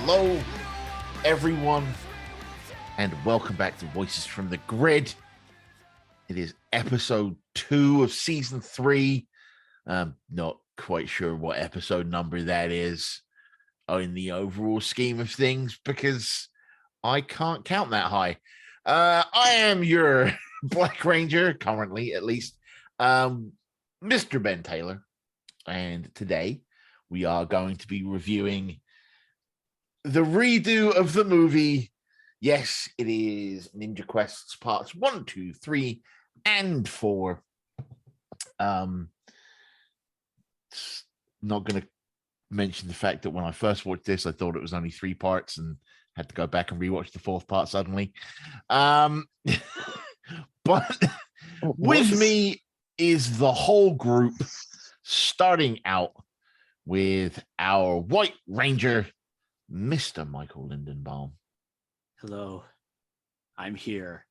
Hello, everyone, and welcome back to Voices from the Grid. It is episode 2 of season 3. Not quite sure what episode number that is in the overall scheme of things because I can't count that high. I am your Black Ranger, currently at least, Mr. Ben Taylor, and today we are going to be reviewing the redo of the movie. Yes, it is Ninja Quest's parts 1, 2, 3, and 4. Not going to mention the fact that when I first watched this, I thought it was only 3 parts and had to go back and rewatch the 4th part suddenly. But with me is the whole group, starting out with our White Ranger, Mr. Michael Lindenbaum. Hello, I'm here.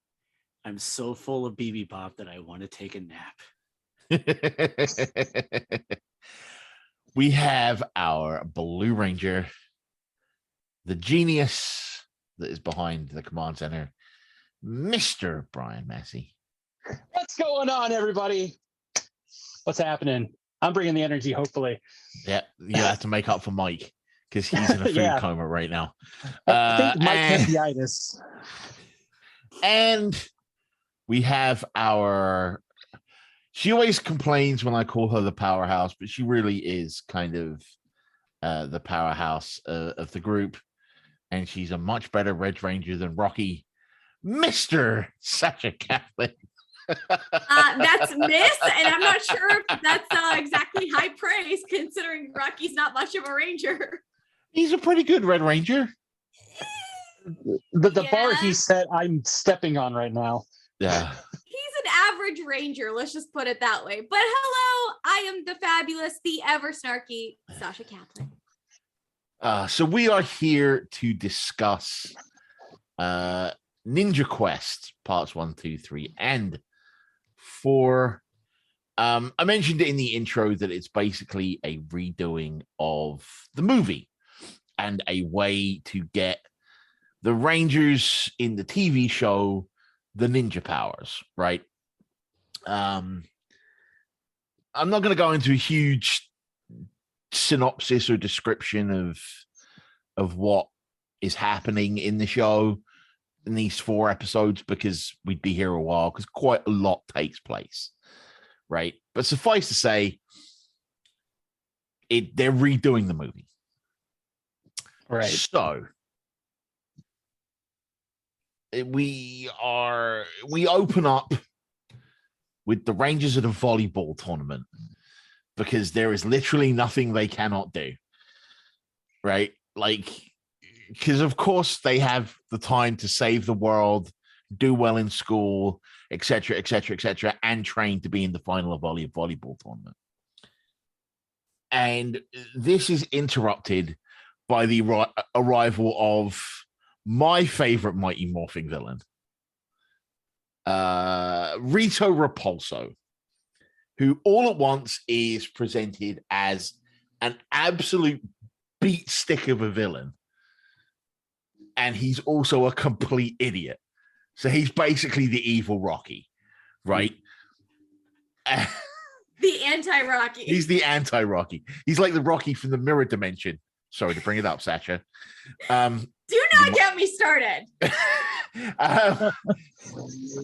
I'm so full of BB Pop that I want to take a nap. We have our Blue Ranger, the genius that is behind the command center, Mr. Brian Massey. What's going on, everybody? What's happening? I'm bringing the energy, hopefully. Yeah, you have to make up for Mike because he's in a food coma right now. I think Mike has the itis. And we have our... She always complains when I call her the powerhouse, but she really is kind of the powerhouse of the group. And she's a much better Red Ranger than Rocky, Mr. Sasha Kaplan. That's Miss, and I'm not sure if that's exactly high praise, considering Rocky's not much of a ranger. He's a pretty good Red Ranger. The bar he set, I'm stepping on right now. Yeah. He's an average ranger, let's just put it that way. But hello, I am the fabulous, the ever snarky Sasha Kaplan. So we are here to discuss Ninja Quest parts 1, 2, 3, and 4. I mentioned it in the intro that it's basically a redoing of the movie and a way to get the Rangers in the TV show the ninja powers, right? I'm not going to go into a huge synopsis or description of what is happening in the show in these 4 episodes because we'd be here a while because quite a lot takes place, right? But suffice to say, they're redoing the movie. Right. So we open up with the Rangers at a volleyball tournament because there is literally nothing they cannot do, right? Like, because of course they have the time to save the world, do well in school, etc., etc., etc., and train to be in the final of a volleyball tournament. And this is interrupted by the arrival of my favorite Mighty Morphing villain, Rito Repulso, who all at once is presented as an absolute beat stick of a villain. And he's also a complete idiot. So he's basically the evil Rocky, right? The anti-Rocky. He's the anti-Rocky. He's like the Rocky from the mirror dimension. Sorry to bring it up, Sasha. Do not get me started.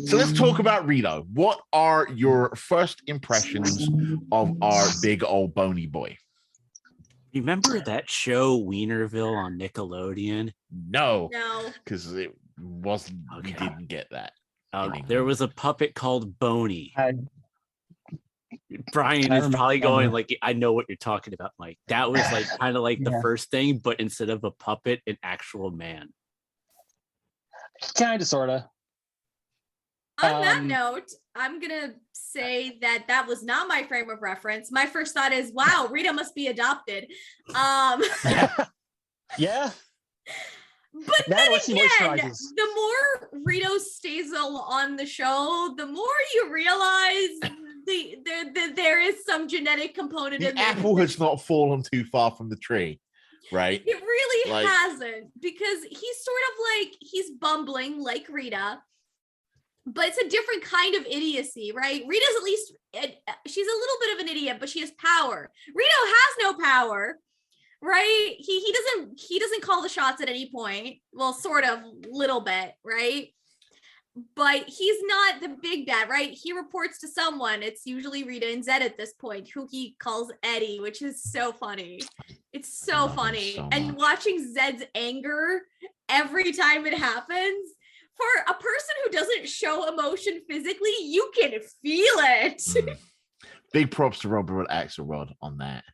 So let's talk about Rito. What are your first impressions of our big old bony boy? Remember that show Wienerville on Nickelodeon? No, No. because it wasn't. We didn't get that. There was a puppet called Boney. I Brian is probably remember. going like, I know what you're talking about, Mike. That was like kind of like the Yeah. first thing, but instead of a puppet, an actual man. Kind of, sort of. On that note, I'm going to say that was not my frame of reference. My first thought is, wow, Rita must be adopted. Yeah. But That then or she again, moisturizes. the more Rito stays on the show, the more you realize there is some genetic component The in there. apple has not fallen too far from the tree. right? It really Like- hasn't, because he's sort of like, he's bumbling like Rita, but it's a different kind of idiocy, right? Rita's at least, she's a little bit of an idiot, but she has power. Rito has no power, right? He doesn't call the shots at any point. Well, sort of, little bit, right? But he's not the big bad, right? He reports to someone. It's usually Rita and Zed at this point, who he calls Eddie, which is so funny. It's so funny. So and much. watching Zed's anger every time it happens, for a person who doesn't show emotion physically, you can feel it. Mm. Big props to Robert Axelrod on that.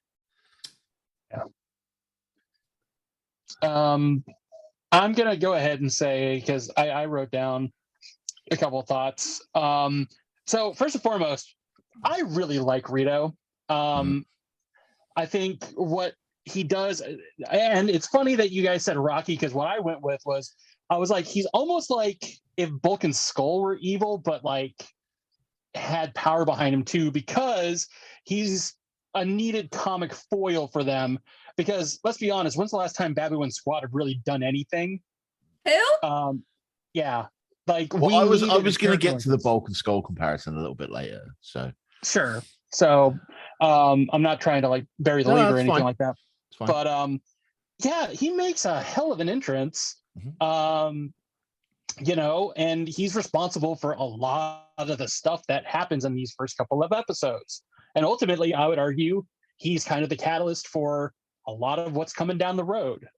I'm gonna go ahead and say, because I wrote down a couple of thoughts. So first and foremost, I really like Rito. I think what he does, and it's funny that you guys said Rocky, because what I went with was, I was like, he's almost like if Bulk and Skull were evil, but like had power behind him too, because he's a needed comic foil for them. Because let's be honest, when's the last time Babu and Squad have really done anything? Who? Yeah. Like, Well, I was needed a going to character get like to the this. Bulk and Skull comparison a little bit later. So Sure. So I'm not trying to like bury the No, lead or that's anything fine. like that. it's fine. But yeah, he makes a hell of an entrance. You know, and he's responsible for a lot of the stuff that happens in these first couple of episodes. And ultimately, I would argue he's kind of the catalyst for a lot of what's coming down the road.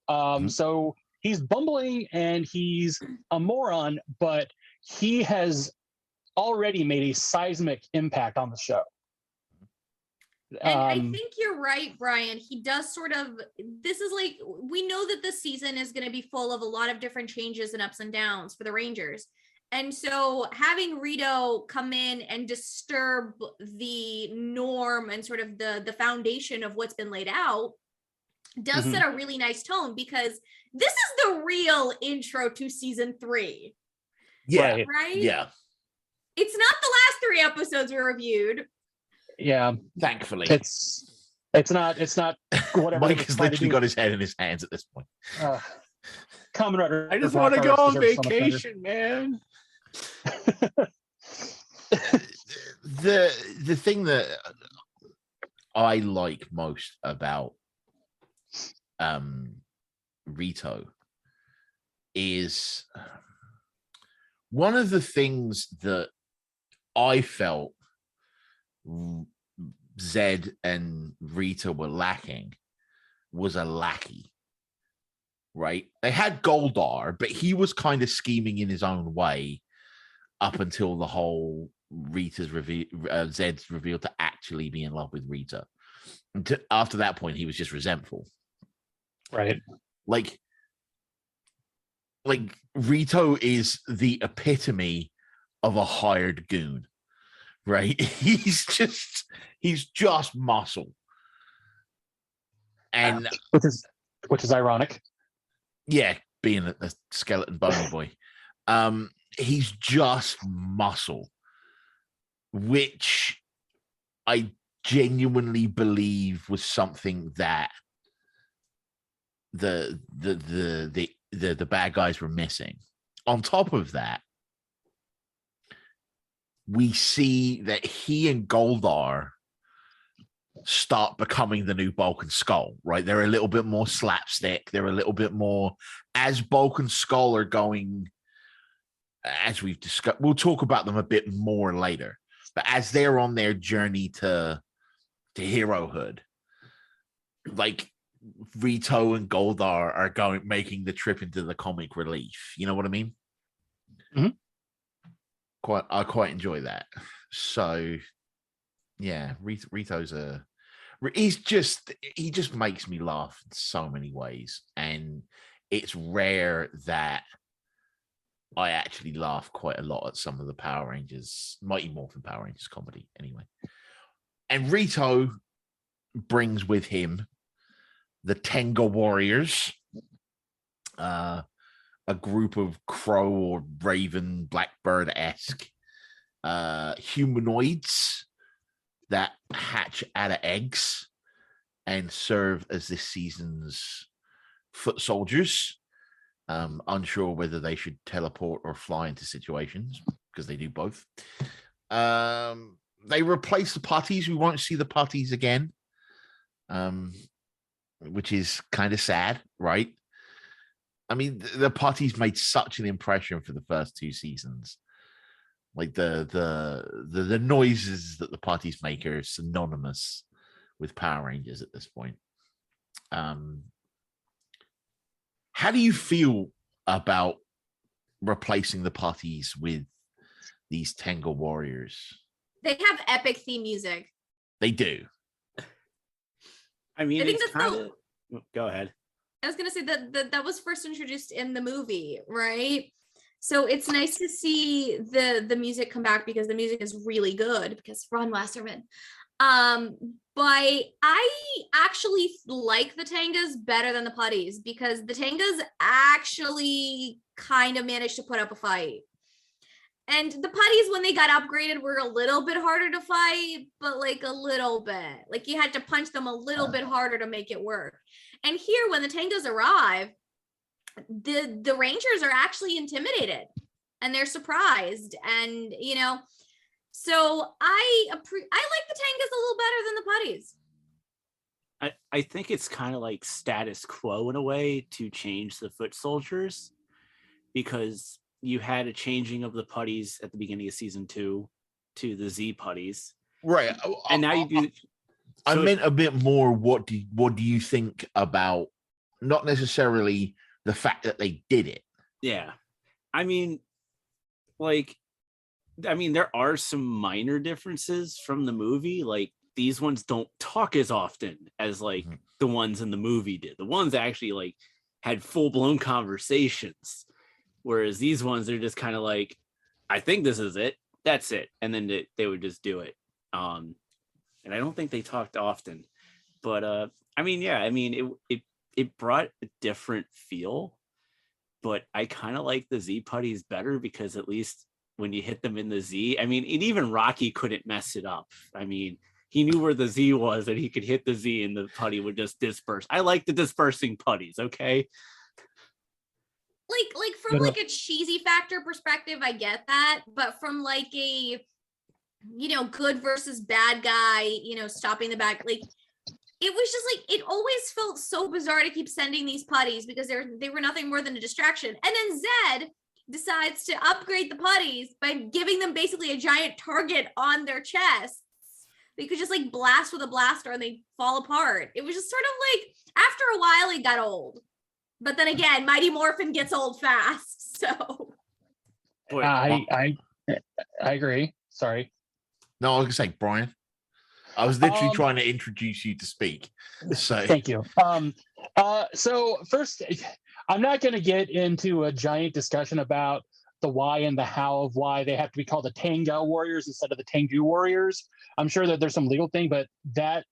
So he's bumbling and he's a moron, but he has already made a seismic impact on the show. And I think you're right, Brian. He does sort of, this is like, we know that this season is going to be full of a lot of different changes and ups and downs for the Rangers. And so having Rito come in and disturb the norm and sort of the foundation of what's been laid out does set a really nice tone, because this is the real intro to season 3. Yeah. Right? Yeah. It's not the last 3 episodes we reviewed. Yeah. Thankfully. It's not whatever. Mike has literally got his head in his hands at this point. Common Rider. I just want to go on vacation, man. The thing that I like most about Rito is one of the things that I felt Zed and Rita were lacking was a lackey, right? They had Goldar, but he was kind of scheming in his own way up until the whole Rita's reveal, Zed's revealed to actually be in love with Rita. And after that point, he was just resentful. Right. Like Rito is the epitome of a hired goon, right? He's just muscle. And which is ironic. Yeah, being a skeleton bony boy. He's just muscle, which I genuinely believe was something that the bad guys were missing. On top of that, we see that he and Goldar start becoming the new Bulk and Skull, right? They're a little bit more slapstick. They're a little bit more, as Bulk and Skull are going, as we've discussed, we'll talk about them a bit more later, but as they're on their journey to herohood, like Rito and Goldar are making the trip into the comic relief. You know what I mean? I quite enjoy that. So yeah, Rito's he just makes me laugh in so many ways, and it's rare that I actually laugh quite a lot at some of the Power Rangers, Mighty Morphin Power Rangers comedy anyway. And Rito brings with him the Tenga Warriors, a group of crow or raven, blackbird-esque humanoids that hatch out of eggs and serve as this season's foot soldiers, unsure whether they should teleport or fly into situations because they do both. They replace the putties. We won't see the putties again, which is kind of sad, right? I mean, the putties made such an impression for the first 2 seasons. Like the noises that the putties make are synonymous with Power Rangers at this point. How do you feel about replacing the putties with these Tenga warriors? They have epic theme music. They do. I mean, I think it's that's kind of. Go ahead. I was gonna say that was first introduced in the movie, right? So it's nice to see the music come back because the music is really good because Ron Wasserman. But I actually like the Tangas better than the putties because the Tangas actually kind of managed to put up a fight. And the putties, when they got upgraded, were a little bit harder to fight, but like a little bit. Like you had to punch them a little bit harder to make it work. And here, when the Tangas arrive, the Rangers are actually intimidated and they're surprised. And, so I like the Tangas a little better than the putties. I think it's kind of like status quo in a way to change the foot soldiers because you had a changing of the putties at the beginning of season 2 to the Z putties. Right. And now you do. I meant a bit more. What do you think about not necessarily the fact that they did it? Yeah. I mean, there are some minor differences from the movie. Like these ones don't talk as often as the ones in the movie did. The ones actually had full-blown conversations. Whereas these ones, they're just kind of like, I think this is it. That's it. And then they would just do it. And I don't think they talked often. But, it brought a different feel. But I kind of like the Z putties better because at least when you hit them in the Z, and even Rocky couldn't mess it up. I mean, he knew where the Z was and he could hit the Z and the putty would just disperse. I like the dispersing putties, okay? Like from a cheesy factor perspective, I get that, but from a good versus bad guy, stopping the bad, it was just it always felt so bizarre to keep sending these putties because they were nothing more than a distraction. And then Zed decides to upgrade the putties by giving them basically a giant target on their chests. They could just blast with a blaster and they fall apart. It was just sort of after a while it got old. But then again, Mighty Morphin gets old fast, so. I agree. Sorry. No, I was gonna say, Brian. I was literally trying to introduce you to speak. So thank you. So first, I'm not going to get into a giant discussion about the why and the how of why they have to be called the Tenga Warriors instead of the Tengu Warriors. I'm sure that there's some legal thing, but that,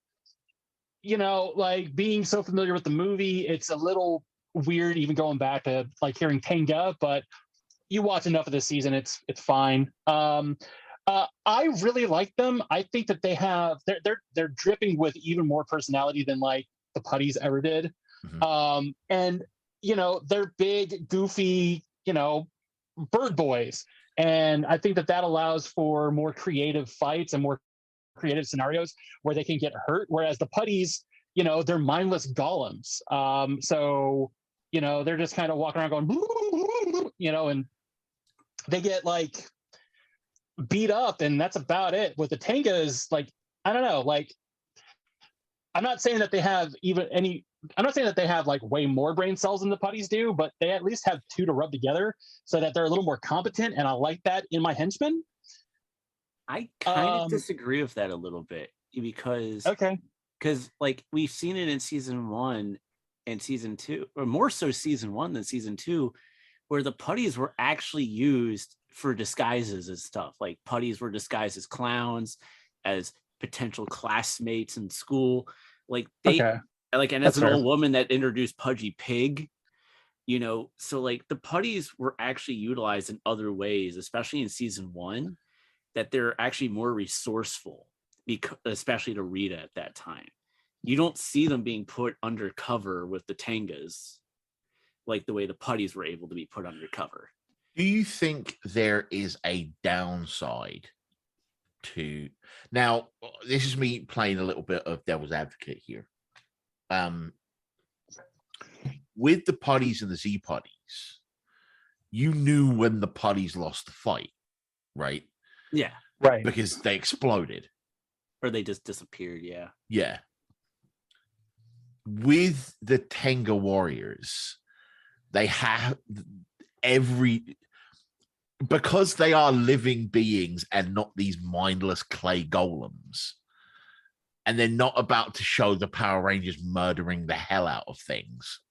being so familiar with the movie, it's a little weird even going back to hearing Tenga, but you watch enough of this season, it's fine. I really like them. I think that they're dripping with even more personality than the putties ever did. Mm-hmm. And they're big, goofy, bird boys. And I think that allows for more creative fights and more creative scenarios where they can get hurt. Whereas the putties, they're mindless golems. So they're just kind of walking around going, and they get beat up, and that's about it. With the Tengas, I don't know, I'm not saying that they have I'm not saying that they have way more brain cells than the putties do, but they at least have 2 to rub together so that they're a little more competent, and I like that in my henchmen. I kind of disagree with that a little bit because we've seen it in season 1 and season 2, or more so season 1 than season 2, where the putties were actually used for disguises and stuff. Like putties were disguised as clowns, as potential classmates in school. And as an old woman that introduced Pudgy Pig, so the putties were actually utilized in other ways, especially in season 1, that they're actually more resourceful, especially to Rita at that time. You don't see them being put undercover with the Tangas like the way the putties were able to be put undercover. Do you think there is a downside to now? This is me playing a little bit of devil's advocate here. With the putties and the Z putties, you knew when the putties lost the fight, right? Yeah. Right. Because they exploded. Or they just disappeared, yeah. Yeah. With the Tenga warriors, they have because they are living beings and not these mindless clay golems, and they're not about to show the Power Rangers murdering the hell out of things.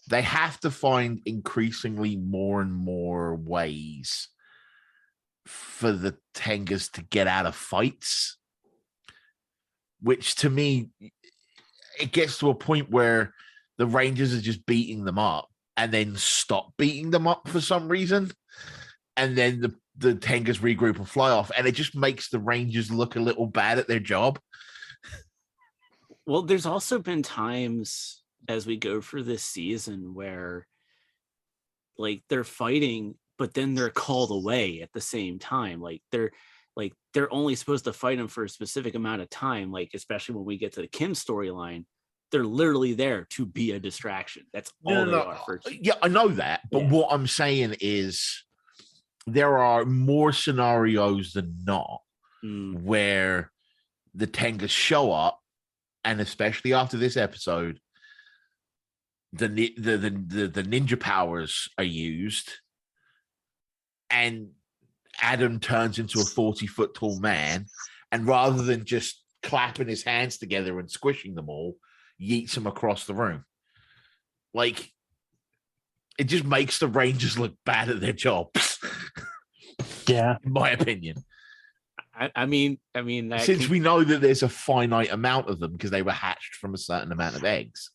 They have to find increasingly more and more ways for the Tengas to get out of fights, which to me, it gets to a point where the Rangers are just beating them up and then stop beating them up for some reason. And then the Tengas regroup and fly off. And it just makes the Rangers look a little bad at their job. Well, there's also been times as we go through this season where like they're fighting, but then they're called away at the same time. They're only supposed to fight them for a specific amount of time. Like, especially when we get to the Kim storyline, they're literally there to be a distraction. That's all they are. Yeah, I know that. But what I'm saying is there are more scenarios than not where the Tengas show up, and especially after this episode, the ninja powers are used, and Adam turns into a 40-foot tall man, and rather than just clapping his hands together and squishing them all, yeets them across the room. Like, it just makes the Rangers look bad at their jobs. Yeah, in my opinion. I mean, since we know that there's a finite amount of them because they were hatched from a certain amount of eggs.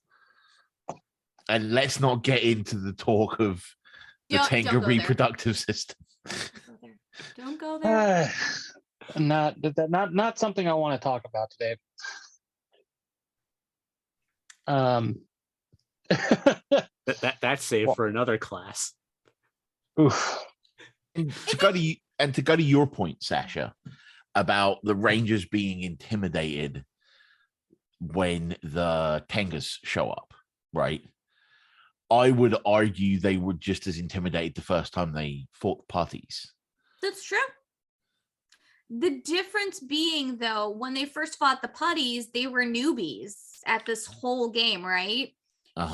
And let's not get into the talk of the Tenga reproductive system. Don't go there. Not something I want to talk about today. That's saved for another class. Oof. And to go to your point, Sasha, about the Rangers being intimidated when the Tengas show up, right? I would argue they were just as intimidated the first time they fought the putties. That's true. The difference being, though, when they first fought the putties, they were newbies at this whole game, right?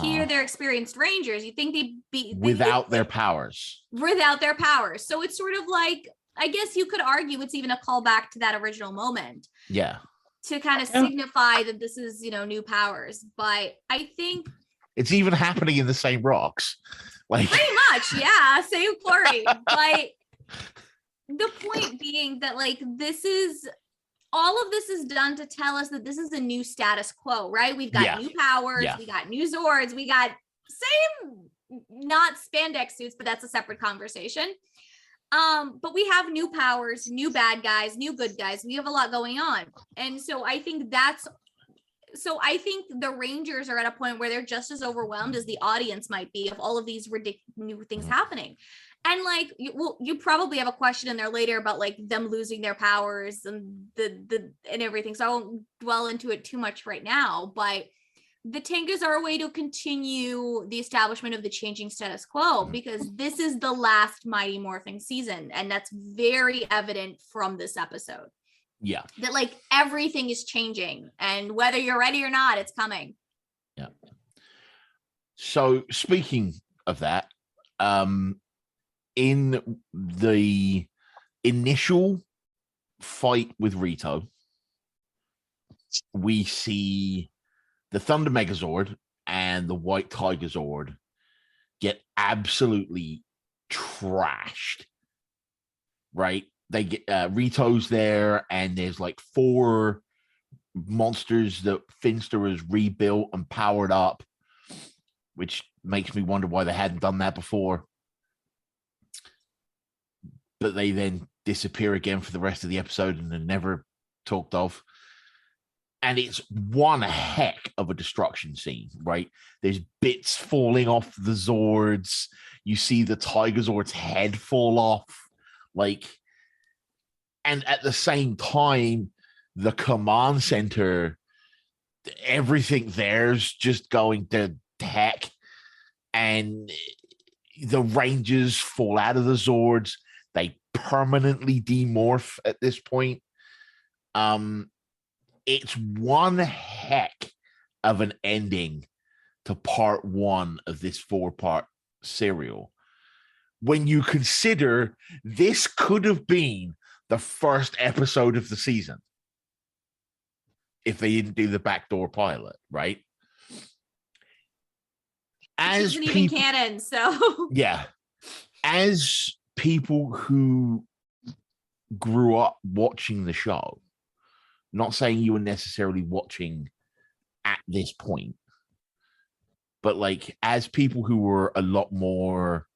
Here, they're experienced Rangers. You think they'd be without their powers. Without their powers. So it's sort of like, I guess you could argue it's even a callback to that original moment. Yeah. To kind of signify that this is, new powers. But I think it's even happening in the same rocks. Like pretty much, yeah. Same quarry. But the point being that, like, all of this is done to tell us that this is a new status quo, right? We've got new powers, we got new Zords, we got not spandex suits, but that's a separate conversation. But we have new powers, new bad guys, new good guys. We have a lot going on. And so I think the Rangers are at a point where they're just as overwhelmed as the audience might be of all of these ridiculous new things happening. And like, you probably have a question in there later about like them losing their powers and and everything. So I won't dwell into it too much right now, but the Tengas are a way to continue the establishment of the changing status quo, because this is the last Mighty Morphin season. And that's very evident from this episode. Yeah. That like everything is changing, and whether you're ready or not, it's coming. Yeah. So speaking of that, in the initial fight with Rito, we see the Thunder Megazord and the White Tiger Zord get absolutely trashed, right? They get Rito's there, and there's like 4 monsters that Finster has rebuilt and powered up, which makes me wonder why they hadn't done that before. But they then disappear again for the rest of the episode and are never talked of. And it's one heck of a destruction scene, right? There's bits falling off the Zords. You see the Tiger Zord's head fall off. Like, and at the same time, the command center, everything there's just going to heck. And the Rangers fall out of the Zords. They permanently demorph at this point. It's one heck of an ending to part one of this 4-part serial. When you consider this could have been the first episode of the season if they didn't do the backdoor pilot, right? As isn't even canon, so yeah. As people who grew up watching the show, not saying you were necessarily watching at this point, but like as people who were a lot more,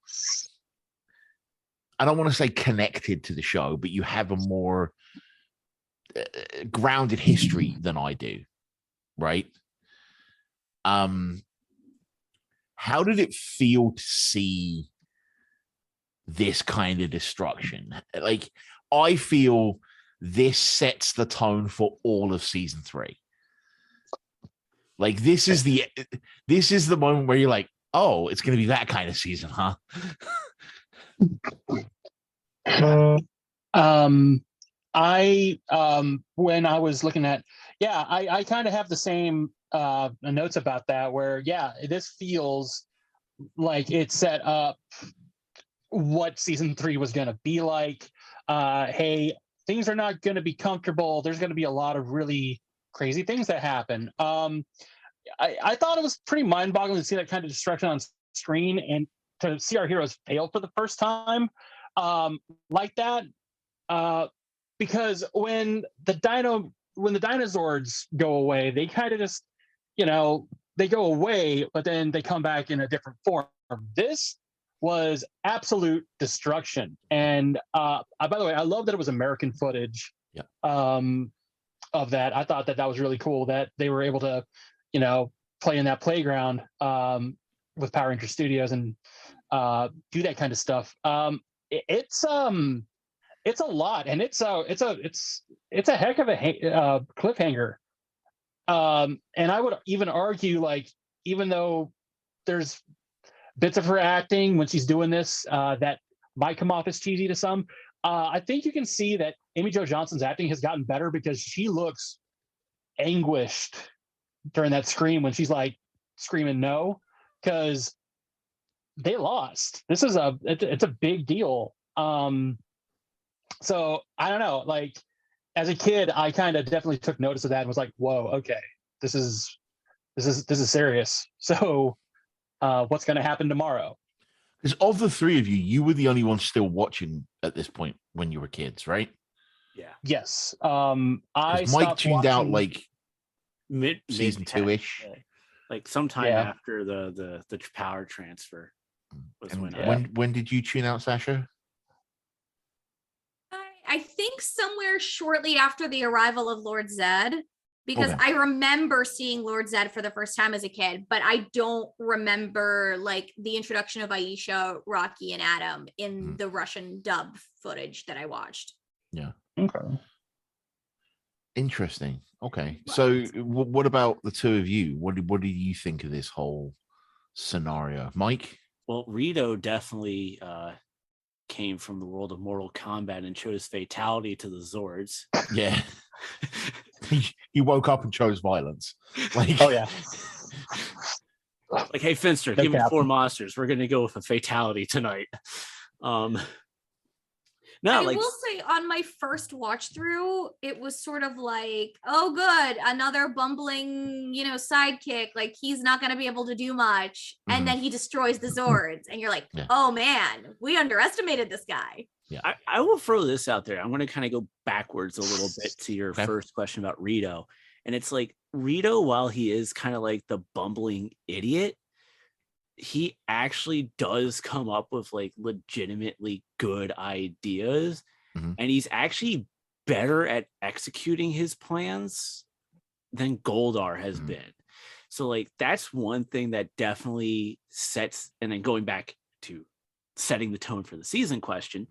I don't want to say connected to the show, but you have a more grounded history than I do, right? How did it feel to see this kind of destruction? Like, I feel this sets the tone for all of season 3. Like, this is the moment where you're like, oh, it's going to be that kind of season, huh? I when I was looking at, I kind of have the same notes about that, where this feels like it set up what season 3 was going to be like. Hey, things are not going to be comfortable. There's going to be a lot of really crazy things that happen. I thought it was pretty mind-boggling to see that kind of destruction on screen and to see our heroes fail for the first time like that. Because when the dinosaurs go away, they kind of just, they go away, but then they come back in a different form. This was absolute destruction. And by the way, I love that it was American footage of that. I thought that was really cool that they were able to, play in that playground with Power Ranger Studios and do that kind of stuff. It's a lot, and it's a heck of a cliffhanger. And I would even argue, like, even though there's bits of her acting when she's doing this that might come off as cheesy to some, I think you can see that Amy Jo Johnson's acting has gotten better because she looks anguished during that scream when she's like screaming no, because they lost. This is it's a big deal. So I don't know, like, as a kid, I kind of definitely took notice of that and was like, whoa, okay, this is serious. So what's going to happen tomorrow? Because of the 3 of you, you were the only one still watching at this point when you were kids, right? Yeah. Yes. I Mike tuned out like mid season 2-ish, like sometime after the power transfer was when did you tune out, Sasha? I think somewhere shortly after the arrival of Lord Zed, because I remember seeing Lord Zed for the first time as a kid, but I don't remember like the introduction of Aisha, Rocky, and Adam in the Russian dub footage that I watched. Yeah. Okay. Interesting. Okay. So what about the 2 of you? What do you think of this whole scenario, Mike? Well, Rito definitely came from the world of Mortal Kombat and chose fatality to the Zords. Yeah. he woke up and chose violence. Like, oh yeah. Like, hey, Finster, give me 4 monsters. We're gonna go with a fatality tonight. No, I will say on my first watch through, it was sort of like, oh, good, another bumbling, sidekick. Like, he's not going to be able to do much. And then he destroys the Zords. And you're like, oh, man, we underestimated this guy. Yeah. I will throw this out there. I'm going to kind of go backwards a little bit to your first question about Rito. And it's like, Rito, while he is kind of like the bumbling idiot, he actually does come up with like legitimately good ideas, and he's actually better at executing his plans than Goldar has been. So like that's one thing that definitely sets, and then going back to setting the tone for the season question,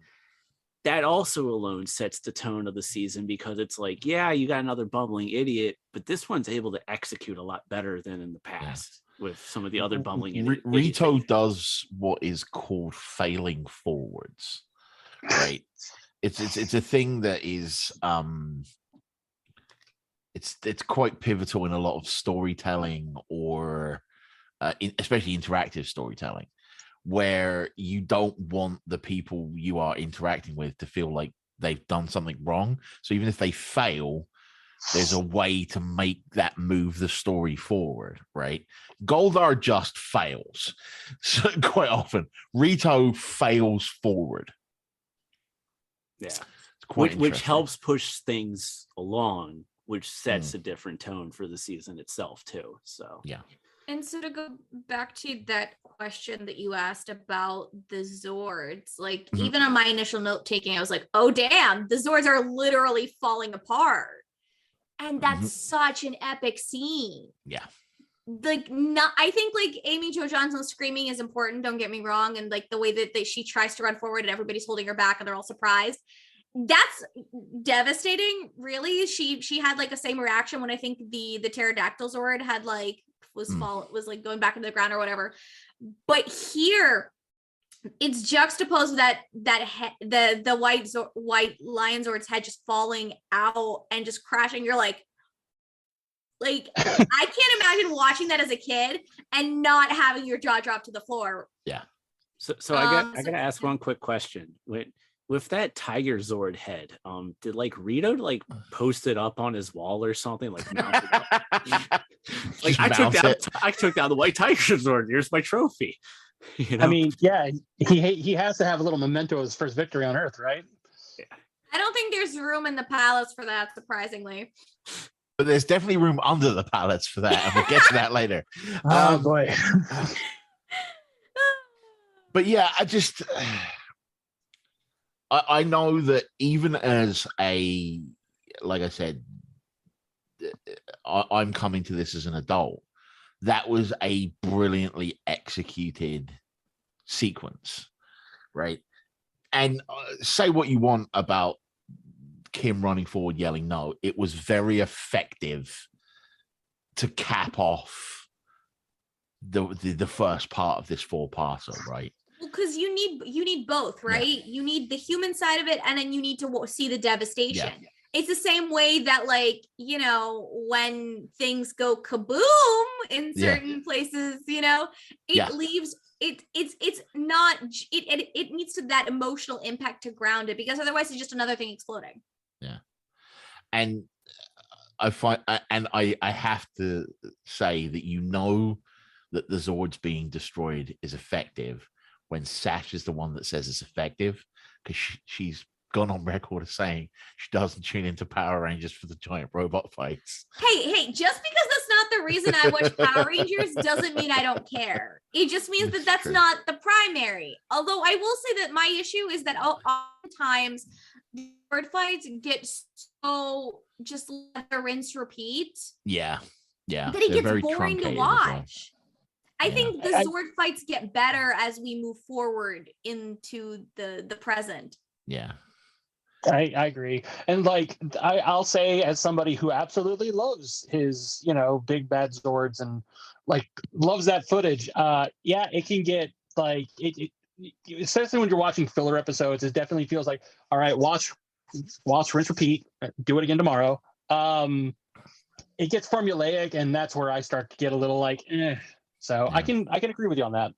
that also alone sets the tone of the season, because it's like, yeah, you got another bumbling idiot, but this one's able to execute a lot better than in the past with some of the other bumbling idiots. Rito does what is called failing forwards, right? It's a thing that is it's quite pivotal in a lot of storytelling, or especially interactive storytelling, where you don't want the people you are interacting with to feel like they've done something wrong. So even if they fail, there's a way to make that move the story forward, right? Goldar just fails. So quite often, Rito fails forward. Yeah. It's quite which helps push things along, which sets a different tone for the season itself too. So yeah. And so to go back to that question that you asked about the Zords, like even on my initial note taking, I was like, oh damn, the Zords are literally falling apart. And that's such an epic scene. Yeah. Like, not, I think like Amy Jo Johnson screaming is important, don't get me wrong. And like the way that she tries to run forward and everybody's holding her back and they're all surprised. That's devastating, really. She had like the same reaction when I think the pterodactyl Zord had like was like going back into the ground or whatever. But here it's juxtaposed with the white lion Zord's head just falling out and just crashing. You're like I can't imagine watching that as a kid and not having your jaw drop to the floor. Yeah. So I gotta ask one quick question. With that Tiger Zord head, did like Rito like post it up on his wall or something? Like, mount it up? Like I took down the white Tiger Zord. Here's my trophy. You know? I mean, yeah, he has to have a little memento of his first victory on Earth, right? Yeah. I don't think there's room in the palace for that, surprisingly. But there's definitely room under the palace for that, and we'll get to that later. Oh boy. But yeah, I know that even as like I said, I'm coming to this as an adult. That was a brilliantly executed sequence, right? And say what you want about Kim running forward, yelling no. It was very effective to cap off the first part of this 4-parter, right? Well, because you need both, right? Yeah. You need the human side of it, and then you need to see the devastation. Yeah. It's the same way that, like, you know, when things go kaboom in certain places, you know, it leaves it's not it needs to that emotional impact to ground it, because otherwise it's just another thing exploding. Yeah. And I have to say that, you know, that the Zords being destroyed is effective when Sash is the one that says it's effective, because she's gone on record as saying she doesn't tune into Power Rangers for the giant robot fights. Hey, just because that's not the reason I watch Power Rangers doesn't mean I don't care. It just means that that's not the primary. Although I will say that my issue is that oftentimes the Zord fights get so just let the rinse repeat. Yeah. That it gets boring to watch. I think the Zord fights get better as we move forward into the present. Yeah. I agree. And like I'll say, as somebody who absolutely loves his, you know, big bad Zords and like loves that footage, it can get like it especially when you're watching filler episodes, it definitely feels like, all right, watch, rinse, repeat, do it again tomorrow. It gets formulaic, and that's where I start to get a little like, eh. So I can agree with you on that.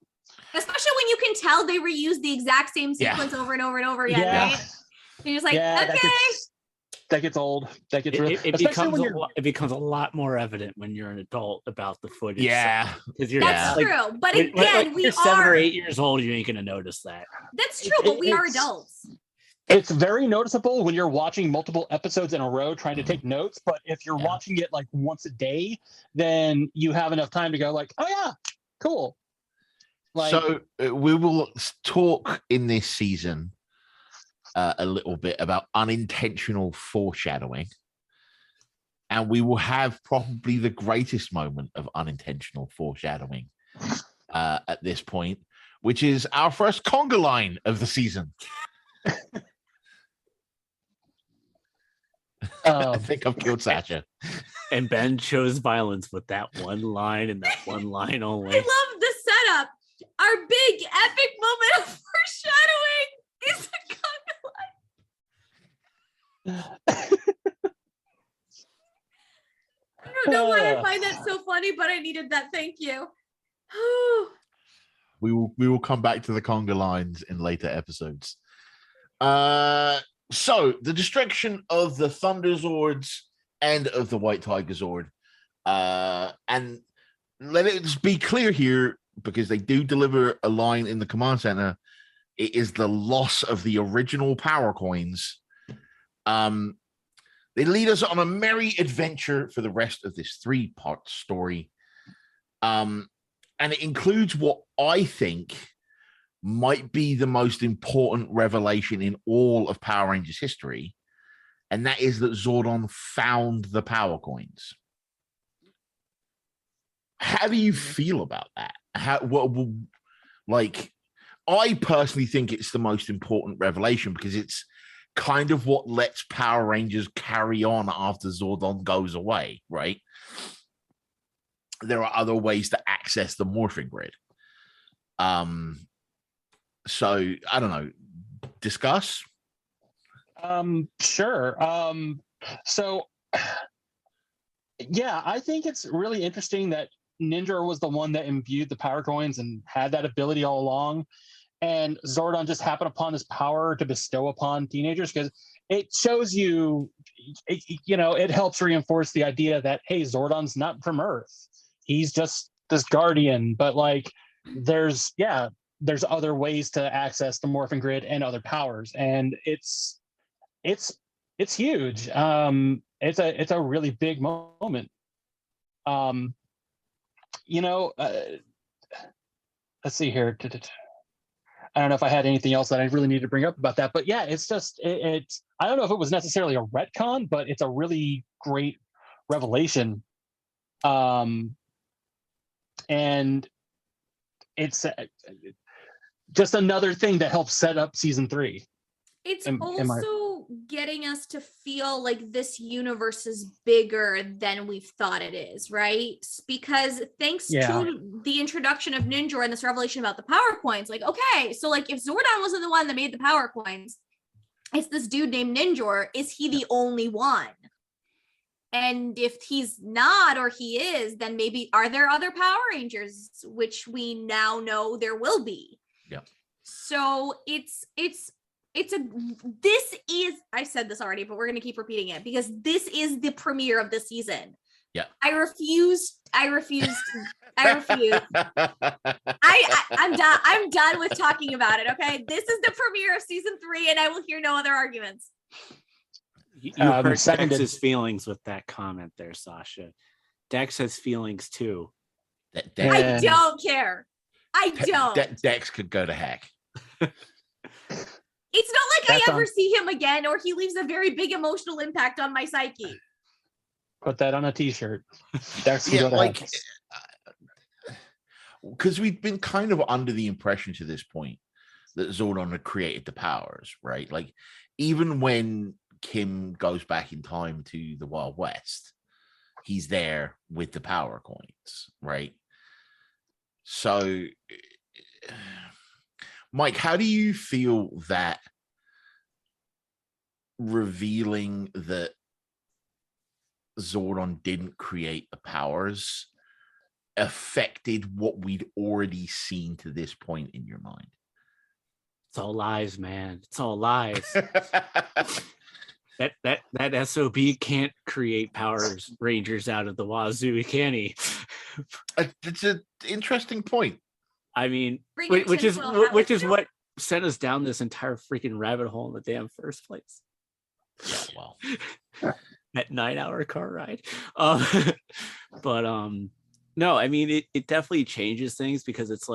Especially when you can tell they reuse the exact same sequence over and over and over again, right? You're just like, okay. That gets old. That gets it becomes a lot more evident when you're an adult about the footage. Yeah, because that's true. But again, you're 7 or 8 years old. You ain't gonna notice that. That's true, but we are adults. It's very noticeable when you're watching multiple episodes in a row trying to take notes. But if you're watching it like once a day, then you have enough time to go like, oh yeah, cool. Like, so we will talk in this season a little bit about unintentional foreshadowing and we will have probably the greatest moment of unintentional foreshadowing at this point, which is our first conga line of the season. I think I've killed Sasha. And Ben chose violence with that one line and that one line only. I love the setup. Our big epic moment of foreshadowing is the conga line. I don't know why I find that so funny, but I needed that. Thank you. We will come back to the conga lines in later episodes. So the destruction of the Thunder Zords and of the White Tiger Zord. And let it just be clear here, because they do deliver a line in the command center. It is the loss of the original power coins. They lead us on a merry adventure for the rest of this 3-part story. And it includes what I think might be the most important revelation in all of Power Rangers history. And that is that Zordon found the power coins. How do you feel about that? I personally think it's the most important revelation because it's kind of what lets Power Rangers carry on after Zordon goes away, right? There are other ways to access the morphing grid. So I don't know. Discuss. Sure. So yeah, I think it's really interesting that Ninja was the one that imbued the power coins and had that ability all along. And Zordon just happened upon this power to bestow upon teenagers because it shows you, it helps reinforce the idea that, hey, Zordon's not from Earth. He's just this guardian. But there's other ways to access the morphing grid and other powers. And it's huge. It's a really big moment. Let's see here. I don't know if I had anything else that I really need to bring up about that, but yeah, it's just it's. I don't know if it was necessarily a retcon, but it's a really great revelation. And it's just another thing that helps set up season 3. It's also getting us to feel like this universe is bigger than we've thought it is, right? Because thanks to the introduction of Ninja and this revelation about the power coins, okay, so if Zordon wasn't the one that made the power coins, it's this dude named Ninja. Is he the only one? And if he's not, or he is, then maybe are there other Power Rangers, which we now know there will be. Yeah. So I said this already, but we're going to keep repeating it because this is the premiere of the season. Yeah. I refuse. I'm done with talking about it. Okay. This is the premiere of season 3 and I will hear no other arguments. You hurt Dex's feelings with that comment there, Sasha. Dex has feelings too. I don't care. I don't. Dex could go to heck. It's not like I ever see him again or he leaves a very big emotional impact on my psyche. Put that on a t-shirt. Because we've been kind of under the impression to this point that Zordon had created the powers, right? Even when Kim goes back in time to the Wild West, he's there with the power coins, right? So Mike, how do you feel that revealing that Zordon didn't create the powers affected what we'd already seen to this point in your mind? It's all lies, man. It's all lies. That SOB can't create Power Rangers out of the wazoo, can he? It's an interesting point. I mean, which is what sent us down this entire freaking rabbit hole in the damn first place. Yeah, well, that 9-hour car ride. No, I mean, it definitely changes things because it's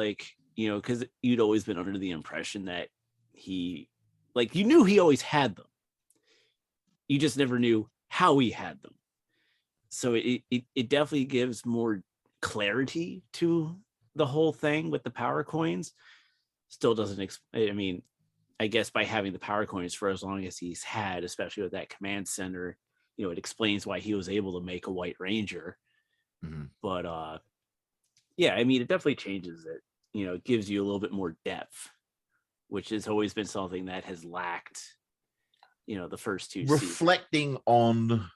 because you'd always been under the impression that you knew he always had them. You just never knew how he had them. So it definitely gives more clarity to the whole thing with the power coins. Still doesn't I mean, I guess by having the power coins for as long as he's had, especially with that command center, it explains why he was able to make a White Ranger. But yeah, I mean, it definitely changes it. It gives you a little bit more depth, which has always been something that has lacked, the first two seasons. Reflecting on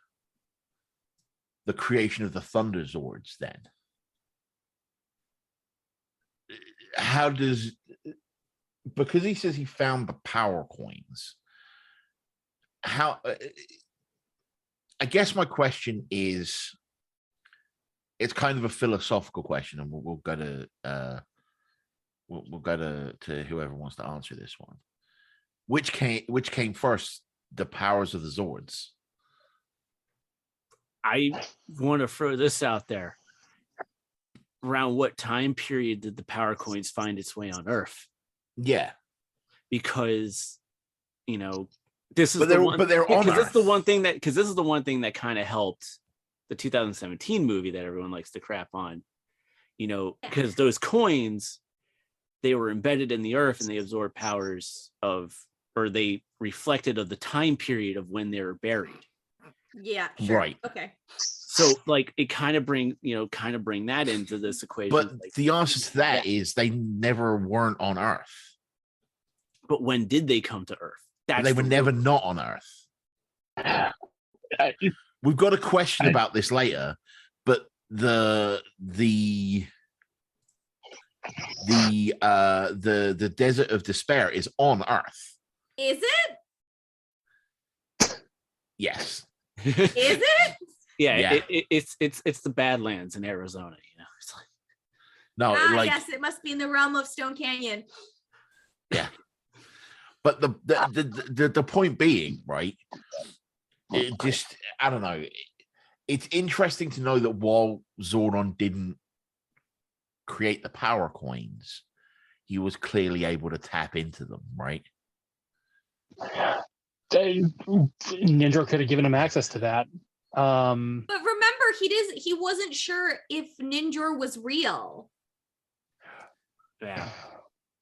the creation of the Thunder Zords, then, how does, because he says he found the power coins, how, I guess my question is, it's kind of a philosophical question, and we'll go to we'll go to whoever wants to answer this one. Which came first, the powers of the Zords? I want to throw this out there. Around what time period did the power coins find its way on Earth? Yeah, because this is but they're on Earth. This is the one thing that kind of helped the 2017 movie that everyone likes to crap on. Because those coins, they were embedded in the Earth and they absorbed powers or they reflected of the time period of when they were buried. Yeah, sure. Right. Okay. So like it kind of bring that into this equation. But the answer to that is they never weren't on Earth. But when did they come to Earth? They were never not on Earth. We've got a question about this later, but the Desert of Despair is on Earth. Is it? Yes. Is it? Yeah. It's the Badlands in Arizona. It's like, no, yes, it must be in the realm of Stone Canyon. Yeah. But the point being, right? It just, I don't know. It's interesting to know that while Zordon didn't create the power coins, he was clearly able to tap into them, right? Ninja could have given him access to that. But remember, he wasn't sure if Ninja was real. Yeah.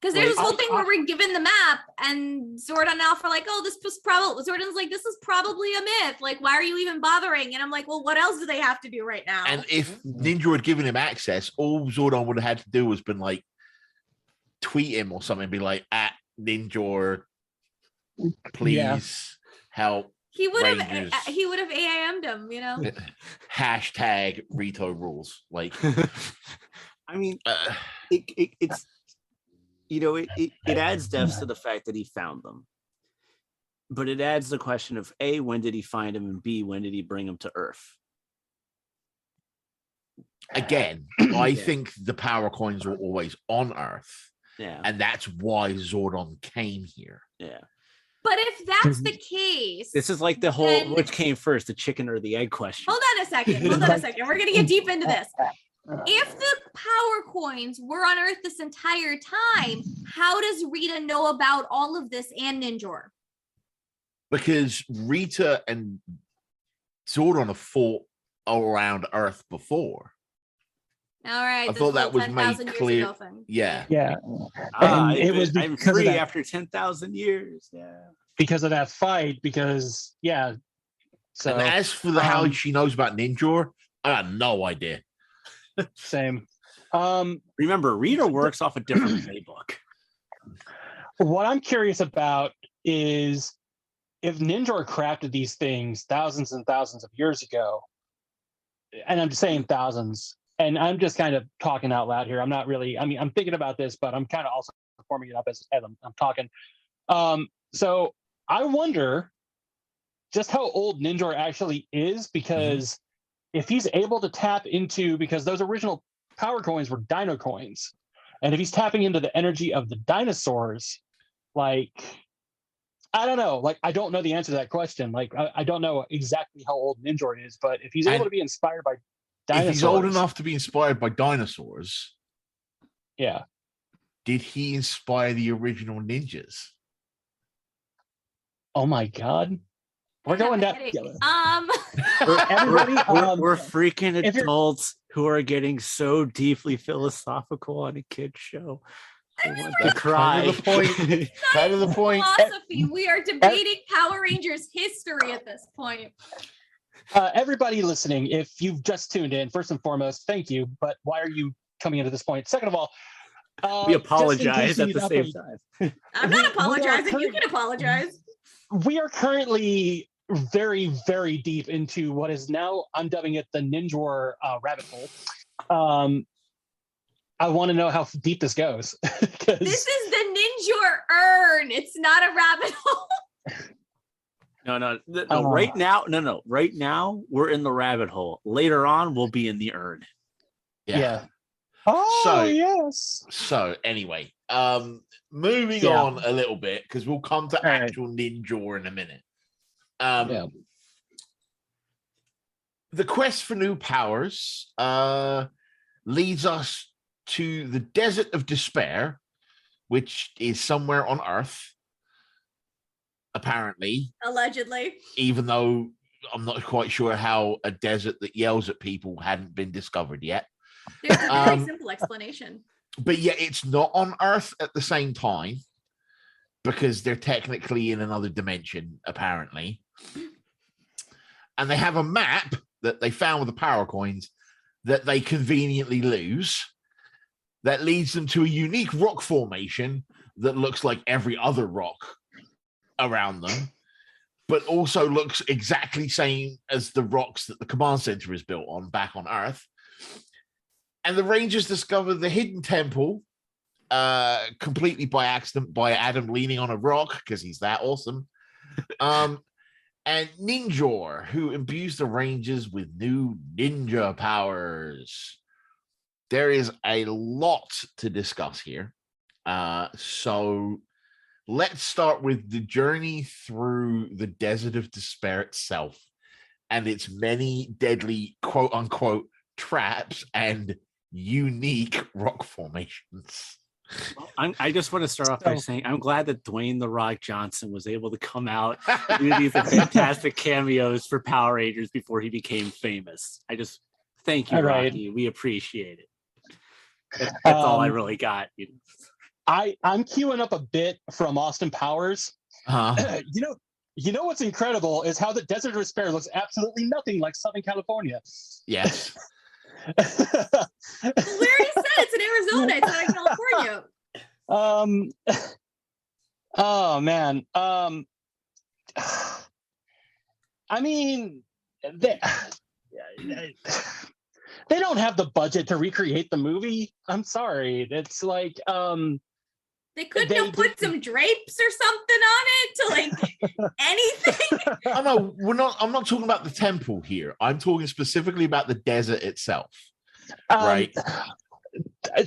Because there's this whole thing where we're given the map and Zordon and Alpha are like, oh, this was probably, Zordon's like, this is probably a myth. Like, why are you even bothering? And I'm like, well, what else do they have to do right now? And if Ninja had given him access, all Zordon would have had to do was been like, tweet him or something, be like, at Ninja, please help. He would have AIM'd him, Hashtag Rito rules. Like, I mean, it's, it adds depth to the fact that he found them, but it adds the question of A, when did he find him, and B, when did he bring him to Earth? Again, I think the power coins were always on Earth. Yeah. And that's why Zordon came here. Yeah. But if that's the case, this is like the whole which came first, the chicken or the egg question. Hold on a second. We're going to get deep into this. If the power coins were on Earth this entire time, how does Rita know about all of this and Ninjor? Because Rita and Zordon have fought around Earth before. All right. I thought that was made clear. Yeah. Yeah. And it was I'm free after 10,000 years. Yeah. Because of that fight, because yeah. So and as for how she knows about Ninjor, I have no idea. Same. Remember, Rita works off a different playbook. What I'm curious about is if Ninjor crafted these things thousands and thousands of years ago, and I'm just saying thousands, and I'm just kind of talking out loud here. I'm not really, I'm thinking about this, but I'm kind of also forming it up as I'm talking. So I wonder just how old Ninjor actually is, because if he's able to tap into, because those original power coins were dino coins, and if he's tapping into the energy of the dinosaurs, like, I don't know, like, I don't know the answer to that question. Like, I don't know exactly how old Ninjor is, but if he's able to be inspired by dinosaurs. If he's old enough to be inspired by dinosaurs, yeah. Did he inspire the original ninjas? Oh my God. We're going down. Everybody, we're freaking if you're- adults who are getting so deeply philosophical on a kid's show. I want to That's cry. kind of the point. Kind of the point. Philosophy. We are debating Power Rangers history at this point. Everybody listening, if you've just tuned in, first and foremost, thank you. But why are you coming into this point? Second of all, We just in apologize case you at need the an same update, time. I'm We- not we are apologizing. You current- can apologize. We are currently very, very deep into what is now, I'm dubbing it the Ninja rabbit hole. I want to know how deep this goes. This is the Ninja urn. It's not a rabbit hole. No. Right now, no. Right now, we're in the rabbit hole. Later on, we'll be in the urn. Yeah. Oh, So- yes. So anyway, moving Yeah. on a little bit because we'll come to All right. actual Ninja in a minute. Yeah. The quest for new powers leads us to the Desert of Despair, which is somewhere on Earth, apparently, Allegedly. even though I'm not quite sure how a desert that yells at people hadn't been discovered yet. There's a very Um, simple explanation. But yet it's not on Earth at the same time because they're technically in another dimension, apparently. And they have a map that they found with the power coins that they conveniently lose that leads them to a unique rock formation that looks like every other rock around them, but also looks exactly same as the rocks that the command center is built on back on Earth. And the Rangers discover the hidden temple completely by accident by Adam leaning on a rock because he's that awesome. And Ninjor, who imbues the Rangers with new ninja powers. There is a lot to discuss here. So let's start with the journey through the Desert of Despair itself and its many deadly quote unquote traps and unique rock formations. I just want to start off by So- saying I'm glad that Dwayne the Rock Johnson was able to come out and do these fantastic cameos for Power Rangers before he became famous. I just thank you, All right. Rocky. We appreciate it. That's all I Um, really got. I'm queuing up a bit from Austin Powers. You know what's incredible is how the Desert of Despair looks absolutely nothing like Southern California. Yes. We already said it's in Arizona. It's not in California. Oh man. I mean, they don't have the budget to recreate the movie. I'm sorry. It's like They couldn't They have put some drapes or something on it to like anything. Oh no, I'm not talking about the temple here. I'm talking specifically about the desert itself. Right.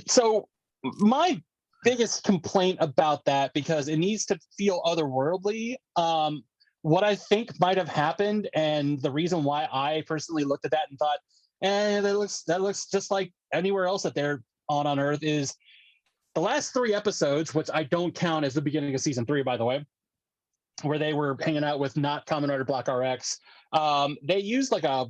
So my biggest complaint about that, because it needs to feel otherworldly, what I think might have happened, and the reason why I personally looked at that and thought, that looks just like anywhere else that they're on Earth, is the last 3 episodes, which I don't count as the beginning of season 3, by the way, where they were hanging out with not Kamen Rider Black RX. They used like a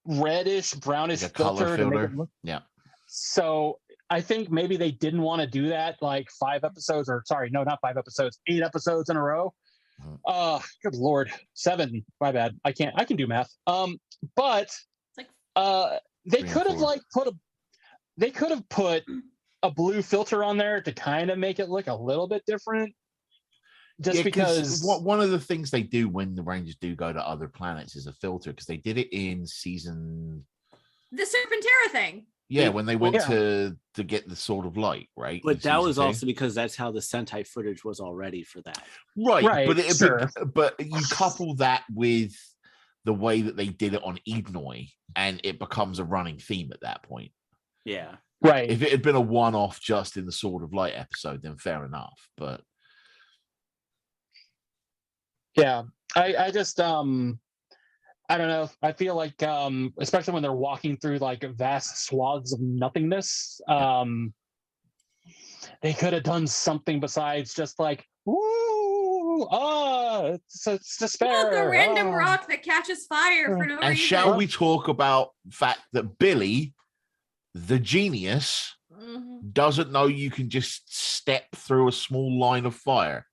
reddish, brownish Like a color filter to make filter. it look. Yeah. So I think maybe they didn't want to do that like 5 episodes, or sorry, no, not 5 episodes, 8 episodes in a row. Mhm. Good Lord, 7. My bad. I can do math. But like they 3 and could have 4. like put a blue filter on there to kind of make it look a little bit different. Just Yeah, because one of the things they do when the Rangers do go to other planets is a filter, because they did it in season. the Serpentera thing. Yeah, when they went Yeah. to get the Sword of Light, right? But in that was season 2. also because that's how the Sentai footage was already for that. right. But sure. but you couple that with the way that they did it on Ignoi, and it becomes a running theme at that point. Yeah. Right. If it had been a one-off just in the Sword of Light episode, then fair enough. But Yeah. I just I don't know. I feel like especially when they're walking through like vast swaths of nothingness, they could have done something besides just like, woo, do? It's despair. Well, the random Oh. rock that catches fire for no And reason. shall we talk about the fact that Billy, the genius, Mhm. doesn't know you can just step through a small line of fire?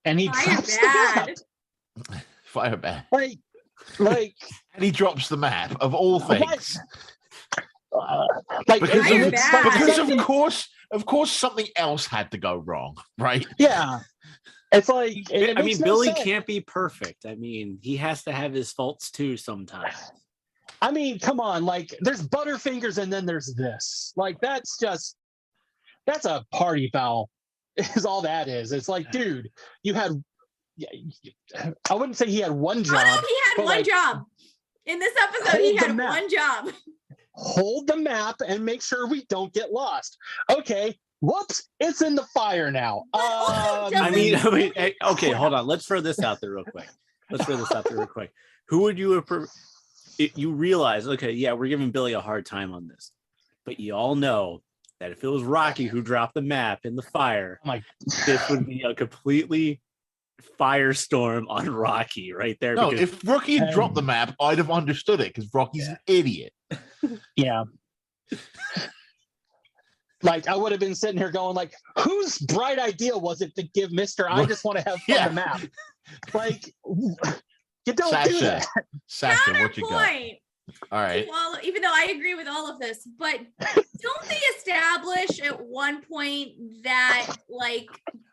And he Fire drops bad. the map. Fire bad. Like, And he drops the map of all things. like Because, Fire of, bad. because of course, something else had to go wrong, right? yeah, it's like it I mean, makes no Billy sense. can't be perfect. I mean, he has to have his faults too sometimes. I mean, come on, like there's Butterfingers and then there's this. Like that's a party foul, is all that is. It's like, dude, you had. I wouldn't say he had one job. Oh no, he had but, one like, job. In this episode, he hold the had map. one job. Hold the map and make sure we don't get lost. Okay. Whoops! It's in the fire now. But also I mean, doesn't- hey, okay, hold on. Let's throw this out there real quick. Who would you have? You realize, okay, yeah, we're giving Billy a hard time on this, but you all know that if it was Rocky who dropped the map in the fire, Oh my- this would be a completely firestorm on Rocky right there. No, because if Rocky had dropped the map, I'd have understood it because Rocky's an idiot. Yeah. Like I would have been sitting here going, like, whose bright idea was it to give Mr. I just want to have fun Yeah. the map? Like, you don't do Sasha, that. Sasha, what you got? Counterpoint. All right. Well, even though I agree with all of this, but don't they establish at one point that like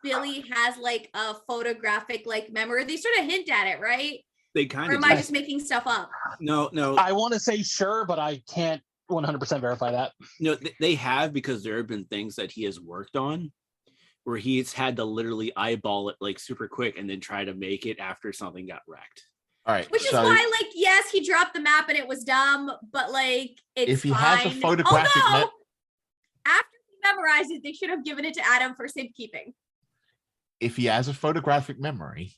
Billy has like a photographic like memory? They sort of hint at it, right? they Or kind am of I just making stuff up? no. I want to say sure, but I can't 100% verify that. No, they have, because there have been things that he has worked on where he's had to literally eyeball it like super quick and then try to make it after something got wrecked. All right. Which is so why, like, yes, he dropped the map and it was dumb, but like, it's if he fine. has a photographic Although, after he memorized it, they should have given it to Adam for safekeeping. if he has a photographic memory,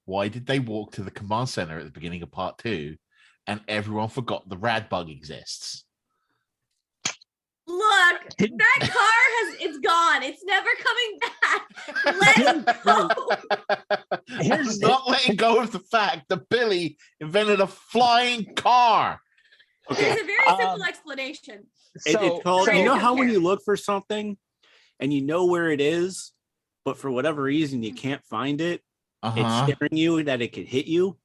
why did they walk to the command center at the beginning of part 2 and everyone forgot the rad bug exists? Look, that car it's gone. It's never coming back. Let it go. Here's not letting go of the fact that Billy invented a flying car. There's a very simple explanation. It's called, so- you know how when Okay. you look for something and you know where it is, but for whatever reason you can't find it, Uh-huh. it's scaring you that it could hit you.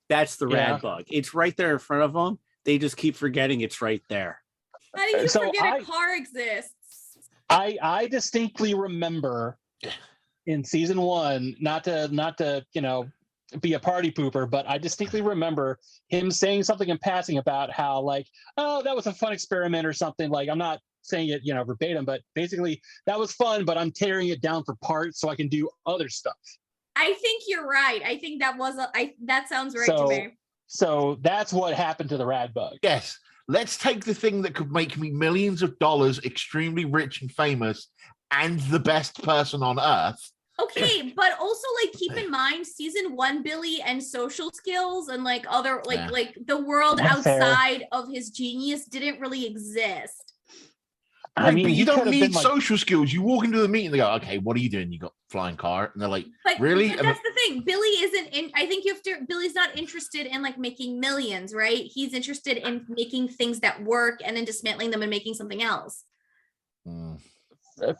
That's the Yeah. rad bug. It's right there in front of them. They just keep forgetting it's right there. How do you So forget a car exists? I distinctly remember in season 1, not to be a party pooper, but I distinctly remember him saying something in passing about how like, oh, that was a fun experiment or something. Like, I'm not saying it verbatim, but basically that was fun, but I'm tearing it down for parts so I can do other stuff. I think you're right. I think that was that sounds right to me. So that's what happened to the rad bug. Yes. Let's take the thing that could make me millions of dollars, extremely rich and famous, and the best person on earth. Okay, but also like keep in mind season 1 Billy and social skills and like other like Yeah. like the world That's fair. outside of his genius didn't really exist. I mean, but you he don't could have need been like, social skills. You walk into the meeting, they go, okay, what are you doing? You got flying car? And they're like, But really? but And that's the thing. Billy isn't in I think you have to Billy's not interested in like making millions, right? He's interested in making things that work and then dismantling them and making something else. Mm.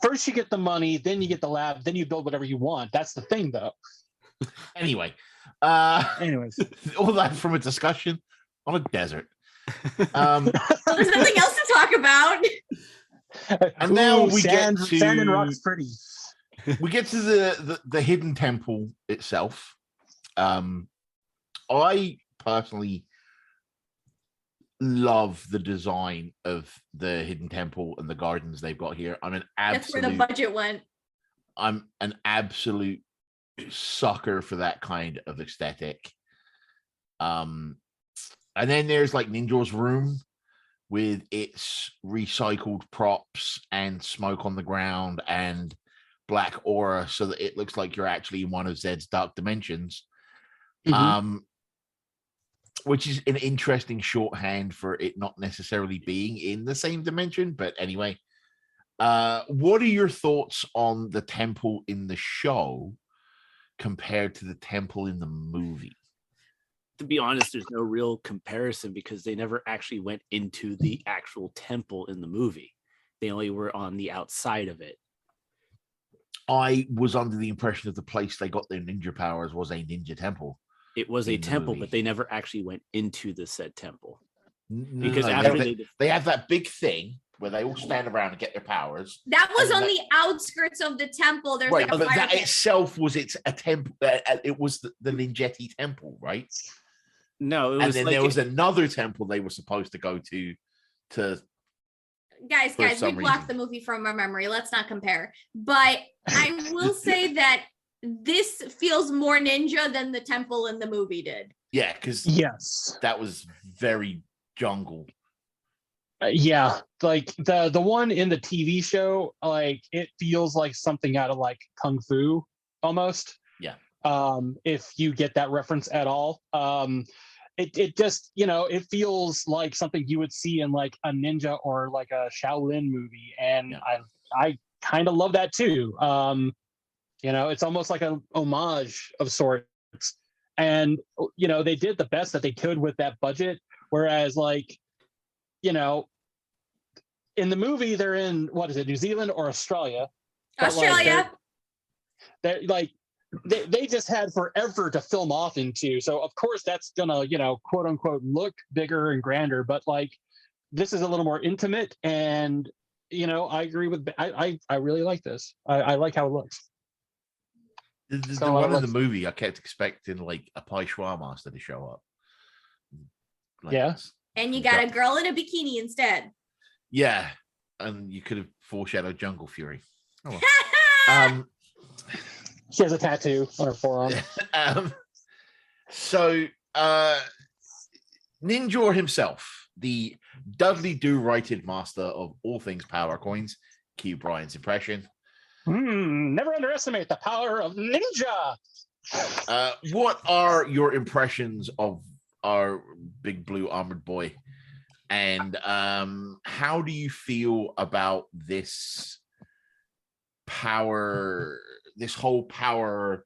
first you get the money, then you get the lab, then you build whatever you want. That's the thing, though. Anyway, Anyways, all that from a discussion on a desert. Um, Well, there's nothing else to talk about. And now we sand, get to sand and rocks pretty. we get to the hidden temple itself. I personally love the design of the hidden temple and the gardens they've got here. That's where the budget went. I'm an absolute sucker for that kind of aesthetic. And then there's like Ninja's room with its recycled props and smoke on the ground and black aura so that it looks like you're actually in one of Zed's dark dimensions. Mhm. Which is an interesting shorthand for it not necessarily being in the same dimension, but anyway. What are your thoughts on the temple in the show compared to the temple in the movie? To be honest, there's no real comparison because they never actually went into the actual temple in the movie. They only were on the outside of it. I was under the impression that the place they got their ninja powers was a ninja temple. It was a In the temple, movie. but they never actually went into the said temple. No, Because no, after they have that big thing where they all stand around and get their powers. That was And on that- the outskirts of the temple. There's Right, like a but fire that pit. itself was a temple. It was the Ninjetti temple, right? No, it And was then like there was another temple they were supposed to go to. Guys, for we some blocked reason. the movie from our memory. Let's not compare. But I will say that this feels more ninja than the temple in the movie did. Yeah, because Yes. that was very jungle. Yeah, like the one in the TV show, like it feels like something out of like Kung Fu almost. Yeah. If you get that reference at all. It just, it feels like something you would see in like a ninja or like a Shaolin movie, and Yeah. I kind of love that too. It's almost like an homage of sorts, and they did the best that they could with that budget. Whereas, like, in the movie, they're in, what is it, New Zealand or Australia? But, like, Australia. they're like they just had forever to film off into, so of course that's gonna quote unquote look bigger and grander, but like this is a little more intimate, and I agree with I really like this. I like how it looks. The So, one in like- the movie, I kept expecting like a Pai Schwa master to show up. Like, Yeah. And you got a girl in a bikini instead. Yeah, and you could have foreshadowed Jungle Fury. Oh, well. She has a tattoo on her forearm. So Ninjor himself, the Dudley Do-Righted master of all things power coins. Cue Brian's impression. Never underestimate the power of ninja. What are your impressions of our big blue armored boy? And how do you feel about this whole power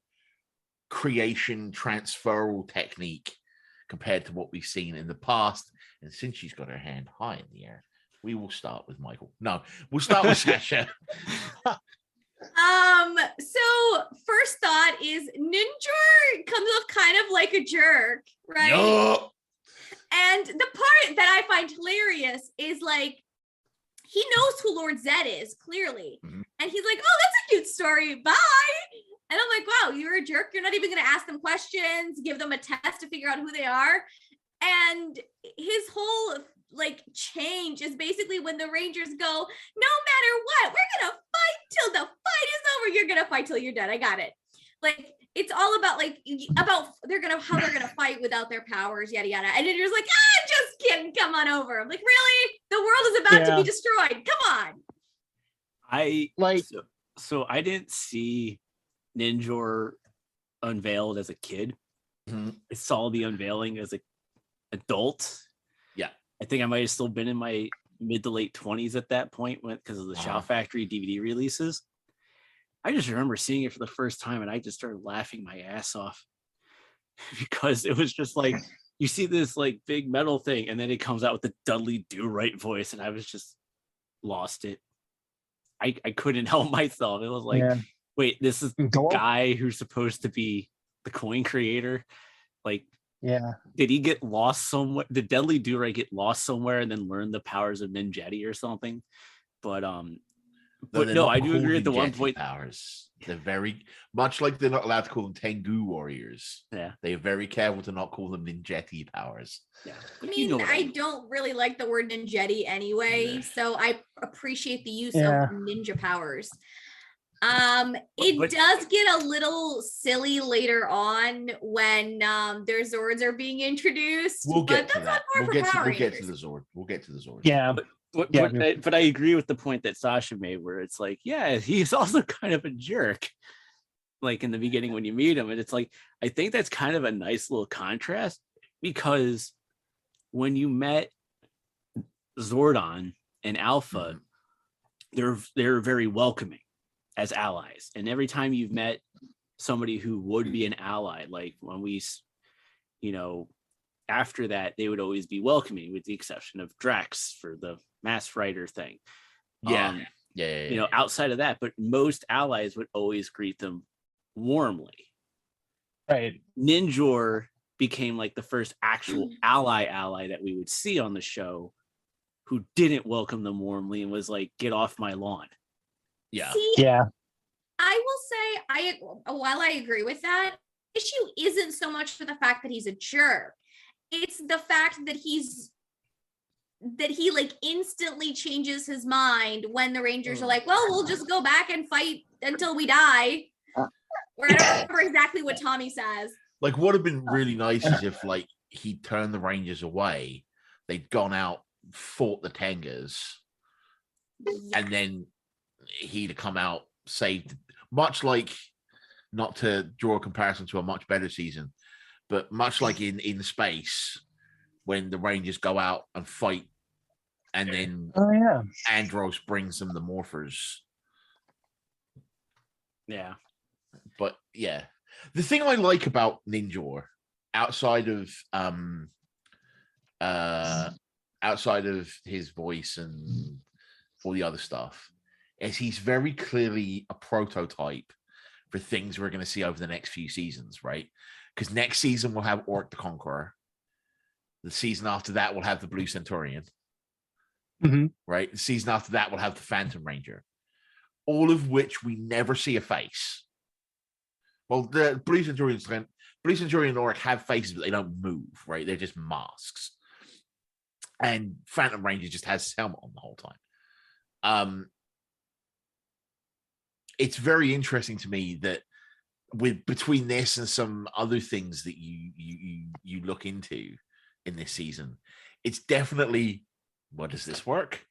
creation transferal technique compared to what we've seen in the past? And since she's got her hand high in the air, we will start with Michael. No, we'll start with Sasha. So first thought is Ninjor comes off kind of like a jerk, right? Yup. And the part that I find hilarious is like he knows who Lord Zed is, clearly. Mhm. And he's like, oh, that's a cute story. Bye. And I'm like, wow, you're a jerk. You're not even going to ask them questions, give them a test to figure out who they are. And his whole like change is basically when the Rangers go, no matter what, we're going to fight till the fight is over. You're going to fight till you're dead. I got it. Like, it's all about like how they're gonna fight without their powers, yada yada. And then you're just like, just kidding, come on over. I'm like, really? The world is about to be destroyed. Come on. I Like- so I didn't see Ninjor unveiled as a kid. Mhm. I saw the unveiling as an adult. Yeah. I think I might have still been in my mid to late 20s at that point because of the Shout Factory DVD releases. I just remember seeing it for the first time and I just started laughing my ass off because it was just like, you see this like big metal thing and then it comes out with the Dudley Do-Right voice and I was just lost it. I couldn't help myself. It was like, wait, this is the guy who's supposed to be the coin creator. Like, did he get lost somewhere? Did Dudley Do-Right get lost somewhere and then learn the powers of Ninjetti or something? But no, I do agree with the one point. Powers. They're very much like they're not allowed to call them Tengu warriors. Yeah, they are very careful to not call them Ninjetti powers. Yeah, I mean, I don't really like the word Ninjetti anyway, so I appreciate the use of ninja powers. It does get a little silly later on when their Zords are being introduced. We'll get to that's that. not We'll far for get Power to the Rangers. Zord. We'll get to the Zord. Yeah. But I agree with the point that Sasha made where it's like, yeah, he's also kind of a jerk. Like in the beginning when you meet him. And it's like, I think that's kind of a nice little contrast because when you met Zordon and Alpha, they're very welcoming as allies. And every time you've met somebody who would be an ally, like when we, after that, they would always be welcoming, with the exception of Drax for the Mass Rider thing. Yeah. Outside of that, but most allies would always greet them warmly. Right. Ninjor became like the first actual ally that we would see on the show who didn't welcome them warmly and was like, get off my lawn. Yeah. See, Yeah. I will say, while I agree with that, issue isn't so much for the fact that he's a jerk. It's the fact that he like instantly changes his mind when the Rangers are like, well, we'll just go back and fight until we die. Or I don't remember exactly what Tommy says. Like, what would have been really nice is if, like, he turned the Rangers away, they'd gone out, fought the Tengas, and then he'd have come out, saved, much like, not to draw a comparison to a much better season, but much like in Space, when the Rangers go out and fight, and then Andros brings them the Morphers. Yeah. But yeah, the thing I like about Ninjor, outside of his voice and all the other stuff, is he's very clearly a prototype for things we're going to see over the next few seasons, right? Because next season we'll have Orc the Conqueror. The season after that we'll have the Blue Centaurian. Mm-hmm. Right? The season after that we'll have the Phantom Ranger. All of which we never see a face. Well, the Blue Centaurian and Orc have faces, but they don't move, right? They're just masks. And Phantom Ranger just has his helmet on the whole time. It's very interesting to me that between this and some other things that you look into in this season, it's definitely, what does this work?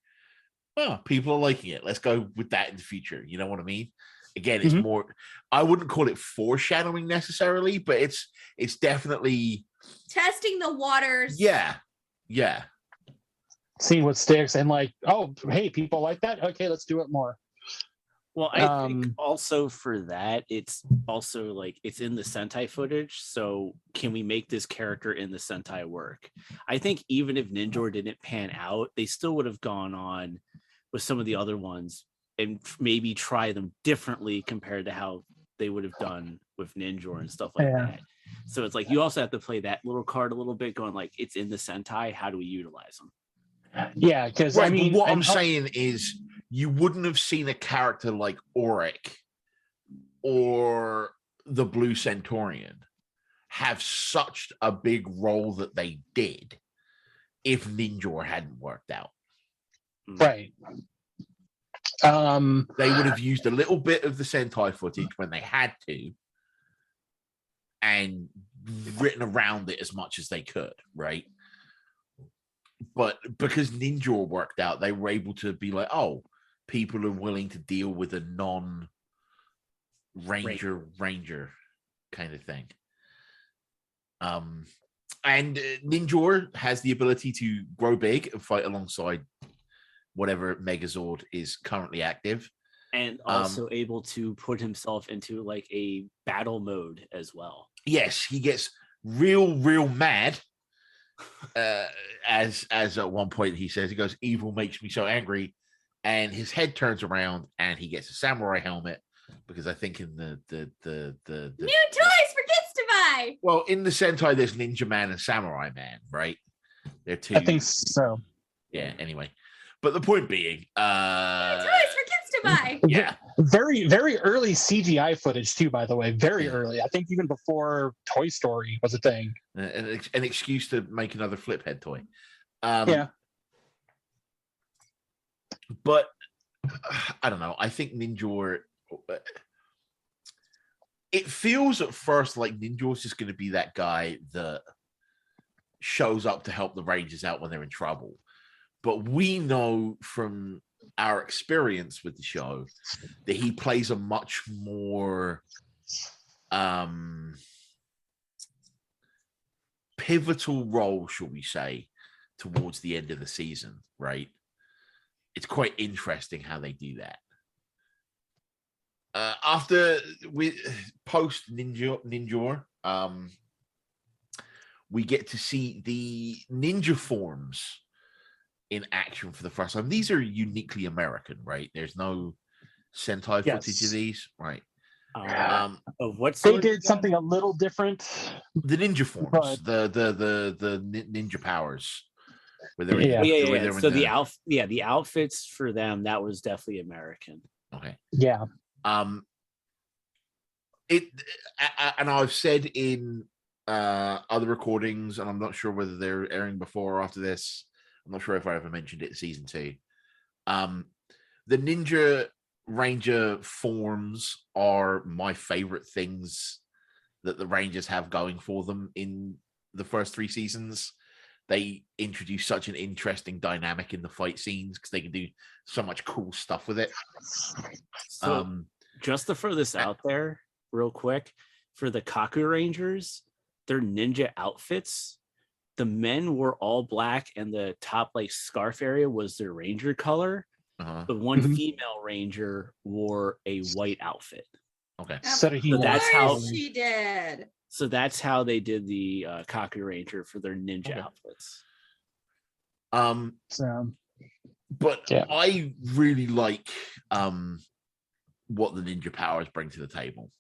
Oh, people are liking it. Let's go with that in the future. You know what I mean? Again, it's more, I wouldn't call it foreshadowing necessarily, but it's definitely testing the waters. Yeah. Seeing what sticks and like, oh, hey, people like that. Okay, let's do it more. Well, I think also for that, it's also like it's in the Sentai footage. So can we make this character in the Sentai work? I think even if Ninjor didn't pan out, they still would have gone on with some of the other ones and maybe try them differently compared to how they would have done with Ninjor and stuff like that. So it's like you also have to play that little card a little bit, going like, it's in the Sentai. How do we utilize them? Yeah, because right, I mean, what I'm saying is, you wouldn't have seen a character like Auric or the Blue Centaurian have such a big role that they did if Ninjor hadn't worked out. Right. They would have used a little bit of the Sentai footage when they had to and written around it as much as they could, right? But because Ninjor worked out, they were able to be like, oh, people are willing to deal with a non-ranger kind of thing. And Ninjor has the ability to grow big and fight alongside whatever Megazord is currently active. And also able to put himself into like a battle mode as well. Yes, he gets real mad. As at one point he says, he goes, evil makes me so angry. And his head turns around and he gets a samurai helmet, because I think in the new toys for kids to buy. Well, in the Sentai, there's Ninja Man and Samurai Man, right? They're two. I think so. Yeah. Anyway, but the point being, New toys for kids to buy. Yeah. Very, very early CGI footage too. By the way, very early. I think even before Toy Story was a thing. An excuse to make another flip head toy. Yeah. But I don't know. I think Ninjor, it feels at first like Ninjor's just going to be that guy that shows up to help the Rangers out when they're in trouble. But we know from our experience with the show that he plays a much more pivotal role, shall we say, towards the end of the season, right? it's quite interesting how they do that. After we post Ninja, we get to see the ninja forms in action for the first time. These are uniquely American, right? There's no Sentai footage of these, right? Of what They sort? did something a little different. The ninja forms, But- the ninja powers. Where they're Yeah. Yeah. So the outfits for them, that was definitely American. Okay. Yeah. It and I've said in other recordings, and I'm not sure whether they're airing before or after this. I'm not sure if I ever mentioned it in season 2. The Ninja Ranger forms are my favorite things that the Rangers have going for them in the first 3 seasons. They introduce such an interesting dynamic in the fight scenes because they can do so much cool stuff with it. So just to throw this out there real quick, for the Kaku Rangers, their ninja outfits, the men were all black and the top like scarf area was their ranger color. The one female ranger wore a white outfit. Okay. So that's how she did. So that's how they did the Kaku Ranger for their ninja outfits. But I really like what the ninja powers bring to the table.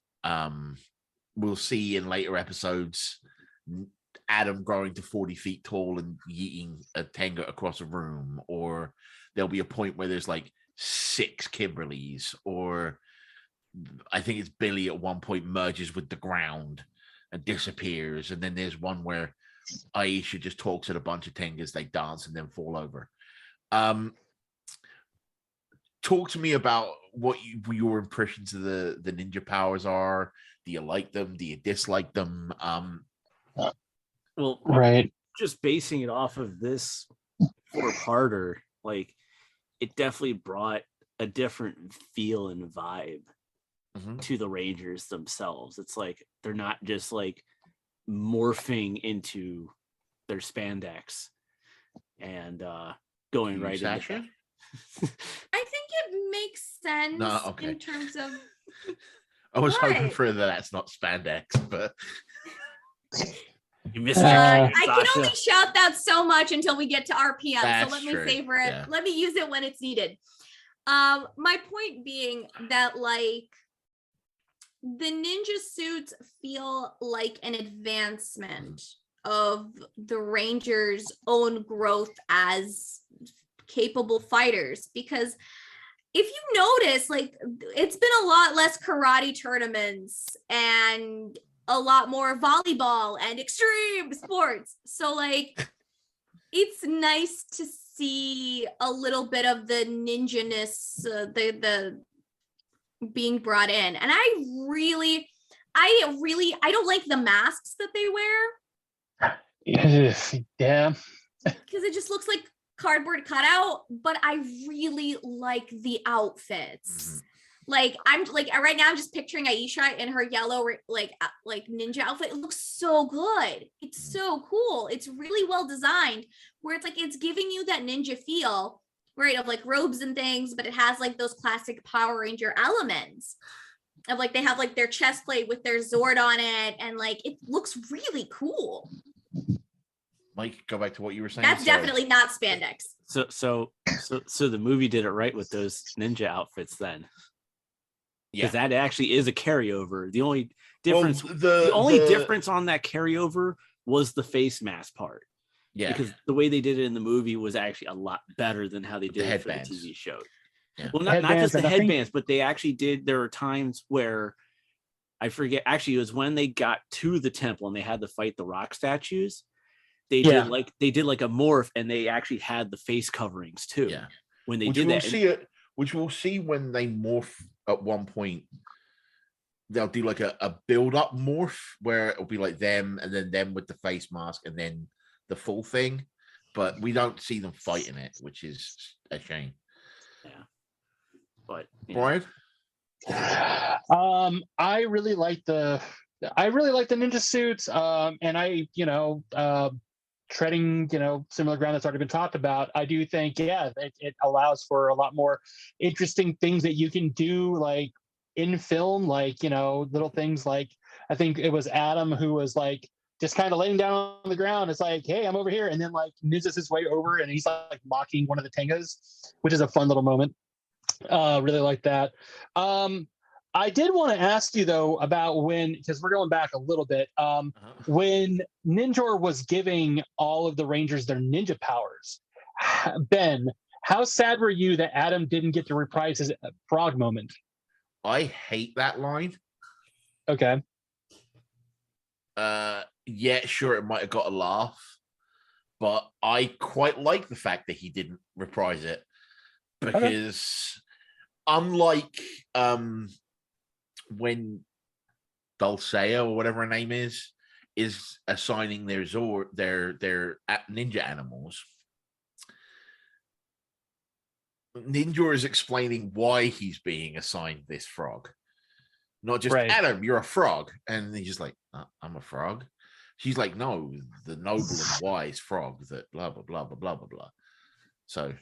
We'll see in later episodes Adam growing to 40 feet tall and yeeting a Tenga across a room, or there'll be a point where there's like 6 Kimberlys, or I think it's Billy at one point merges with the ground and disappears, and then there's one where Aisha just talks at a bunch of Tengas, they dance and then fall over. Talk to me about what your impressions of the ninja powers are. Do you like them? Do you dislike them? Well, right. Just basing it off of this 4-parter, like it definitely brought a different feel and vibe to the Rangers themselves. It's like they're not just like morphing into their spandex and going right into that. I think it makes sense in terms of. I was hoping for that's not spandex, but you missed I can only shout that so much until we get to RPM. That's so let true. Me savor it. Yeah. Let me use it when it's needed. My point being that like the ninja suits feel like an advancement of the Rangers' own growth as capable fighters, because if you notice, like it's been a lot less karate tournaments and a lot more volleyball and extreme sports. So like it's nice to see a little bit of the ninja-ness, the being brought in. And I don't like the masks that they wear. Yeah. Because it just looks like cardboard cutout, but I really like the outfits. Like I'm like right now I'm just picturing Aisha in her yellow like ninja outfit. It looks so good. It's so cool. It's really well designed, where it's like it's giving you that ninja feel, right, of like robes and things, but it has like those classic Power Ranger elements of like they have like their chest plate with their Zord on it, and like it looks really cool. Mike, go back to what you were saying. That's definitely not spandex. So the movie did it right with those ninja outfits then. Because that actually is a carryover. The only difference, difference on that carryover was the face mask part. Yeah, because the way they did it in the movie was actually a lot better than how they did it for the TV show. Yeah. Well, not just the headbands, but they actually did. There were times where I forget. Actually, it was when they got to the temple and they had to fight the rock statues. They did like a morph, and they actually had the face coverings too. Yeah, when they did that, which we'll see when they morph at one point. They'll do like a build-up morph where it'll be like them and then them with the face mask and then the full thing, but we don't see them fighting it, which is a shame. Yeah, but Brian, I really like the ninja suits, and I treading, similar ground that's already been talked about, I do think, it allows for a lot more interesting things that you can do, like in film, like, little things like, I think it was Adam who was like just kind of laying down on the ground. It's like, hey, I'm over here. And then like nizzes his way over and he's like mocking one of the Tengas, which is a fun little moment. Really like that. I did want to ask you though about because we're going back a little bit, when Ninjor was giving all of the Rangers their ninja powers, Ben, how sad were you that Adam didn't get to reprise his frog moment? I hate that line. Okay. Yeah, sure, it might have got a laugh, but I quite like the fact that he didn't reprise it because unlike when Dulcea or whatever her name is assigning their ninja animals, Ninja is explaining why he's being assigned this frog. Not just, Adam, you're a frog. And he's just like, I'm a frog. She's like, no, the noble and wise frog that blah, blah, blah, blah, blah, blah, blah. So,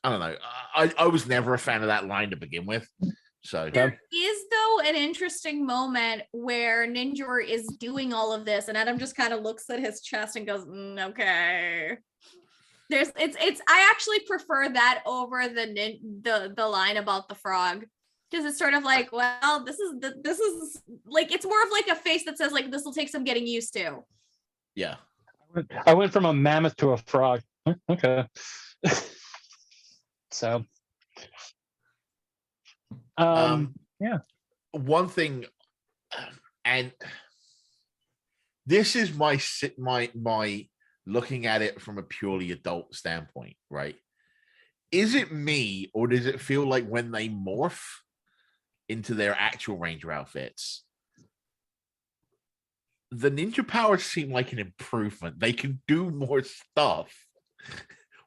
I don't know. I was never a fan of that line to begin with. So there is, though, an interesting moment where Ninjor is doing all of this, and Adam just kind of looks at his chest and goes, okay. I actually prefer that over the line about the frog, because it's sort of like, well, this is like, it's more of like a face that says like, this will take some getting used to. Yeah, I went from a mammoth to a frog. Okay. So yeah, one thing, and this is my looking at it from a purely adult standpoint, right? Is it me, or does it feel like when they morph into their actual Ranger outfits, the ninja powers seem like an improvement? They can do more stuff.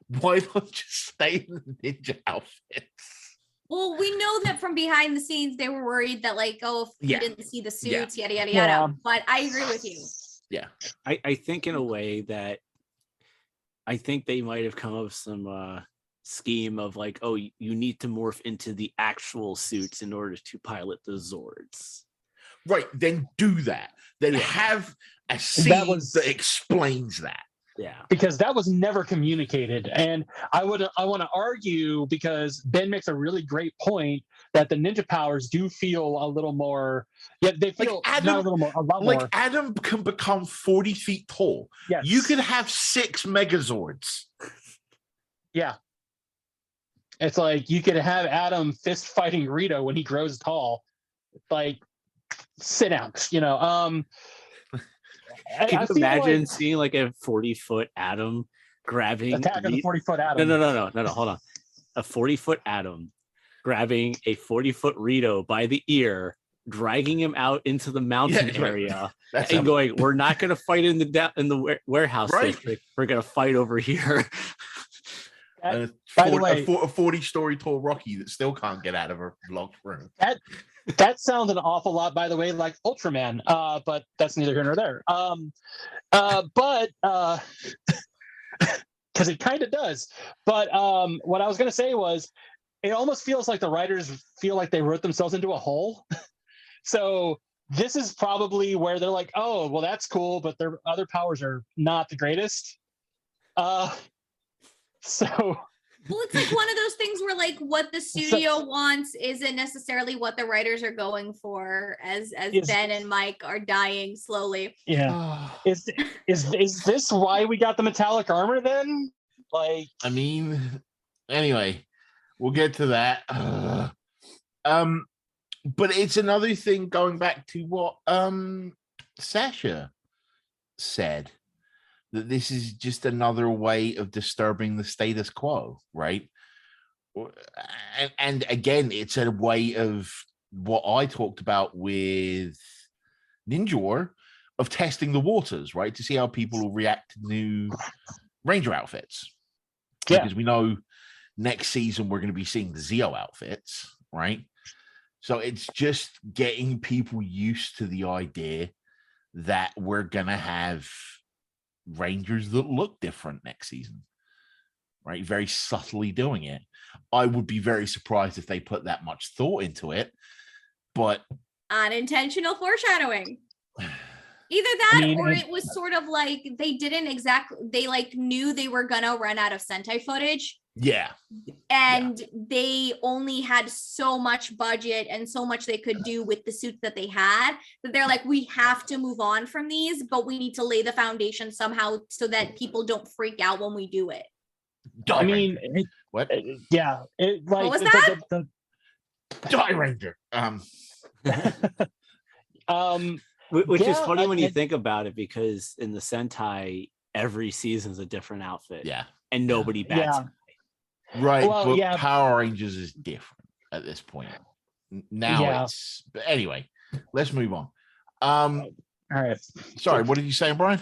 Why not just stay in the ninja outfits? Well, we know that from behind the scenes, they were worried that like, oh, if you didn't see the suits, yada, yada, yada. But I agree with you. Yeah. I think in a way that I think they might have come up with some scheme of like, oh, you need to morph into the actual suits in order to pilot the Zords. Right. Then do that. Then have a scene that explains that. Yeah. Because that was never communicated. And I want to argue, because Ben makes a really great point, that the ninja powers do feel a little more, they feel like Adam, not a little more, a lot like more. Adam can become 40 feet tall. Yes. You could have 6 Megazords. Yeah. It's like you could have Adam fist fighting Rito when he grows tall. Like, sit down, Can you imagine seeing like a 40-foot Adam grabbing Attack of the 40-foot Adam? No, hold on. A 40-foot Adam grabbing a 40-foot Rito by the ear, dragging him out into the mountain area, and going, "We're not going to fight in the warehouse district. We're going to fight over here." By the way, a 40-story tall Rocky that still can't get out of a locked room. That sounds an awful lot, by the way, like Ultraman, but that's neither here nor there. But because it kind of does. But what I was going to say was, it almost feels like the writers feel like they wrote themselves into a hole. So this is probably where they're like, oh, well, that's cool, but their other powers are not the greatest. So... Well, it's like one of those things where like what the studio wants isn't necessarily what the writers are going for, as Ben and Mike are dying slowly. Yeah. Is this why we got the metallic armor then? Like, I mean, anyway, we'll get to that. But it's another thing, going back to what Sasha said, that this is just another way of disturbing the status quo, right? And again, it's a way of what I talked about with Ninja, of testing the waters, right? To see how people will react to new Ranger outfits. Yeah. Because we know next season we're going to be seeing the Zeo outfits, right? So it's just getting people used to the idea that we're going to have Rangers that look different next season, right? Very subtly doing it. I would be very surprised if they put that much thought into it, but unintentional foreshadowing. Either that or it was sort of like they didn't exactly, they like knew they were gonna run out of Sentai footage. Yeah. And they only had so much budget and so much they could do with the suits that they had, that they're like, we have to move on from these, but we need to lay the foundation somehow so that people don't freak out when we do it. I mean, what? Yeah. What was that? The Die Ranger. Which is funny when you think about it, because in the Sentai, every season's a different outfit. Yeah. And nobody bats an eye. Right. Well, but Power Rangers is different at this point. Now it's, but anyway, let's move on. All right. Sorry, what did you say, Brian?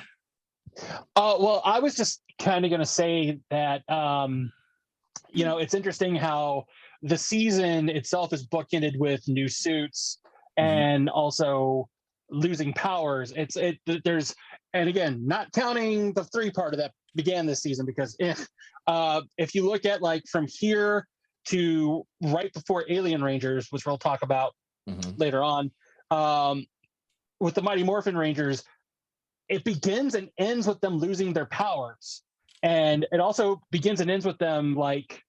Well, I was just kind of going to say that, it's interesting how the season itself is bookended with new suits and also losing powers. There's, and again, not counting the 3-parter that began this season, because if you look at like from here to right before Alien Rangers, which we'll talk about later on, with the Mighty Morphin Rangers, it begins and ends with them losing their powers, and it also begins and ends with them like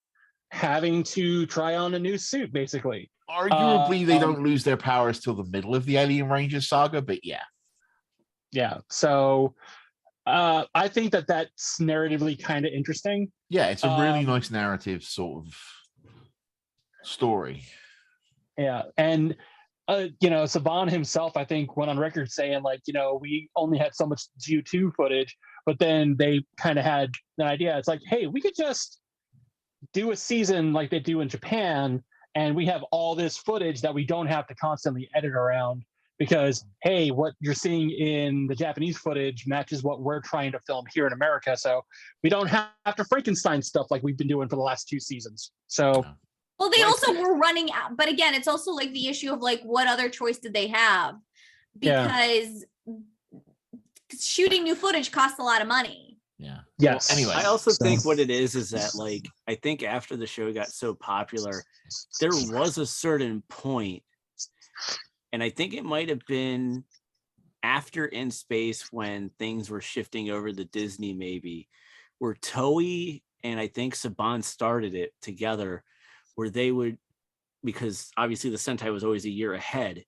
having to try on a new suit, basically. Arguably, they don't lose their powers till the middle of the Alien Rangers saga, but yeah. So I think that's narratively kind of interesting. Yeah, it's a really nice narrative sort of story. Yeah, and Saban himself, I think, went on record saying like, we only had so much G2 footage, but then they kind of had an idea. It's like, hey, we could just do a season like they do in Japan, and we have all this footage that we don't have to constantly edit around, because, hey, what you're seeing in the Japanese footage matches what we're trying to film here in America. So we don't have to Frankenstein stuff like we've been doing for the last 2 seasons. So, well, they also were running out, but again, it's also like the issue of like, what other choice did they have? Because shooting new footage costs a lot of money. Yeah. Yes. Well, anyway, I also think what it is that like, I think after the show got so popular, there was a certain point, and I think it might have been after In Space when things were shifting over to Disney, maybe, where Toei and I think Saban started it together, where they would, because obviously the Sentai was always a year ahead,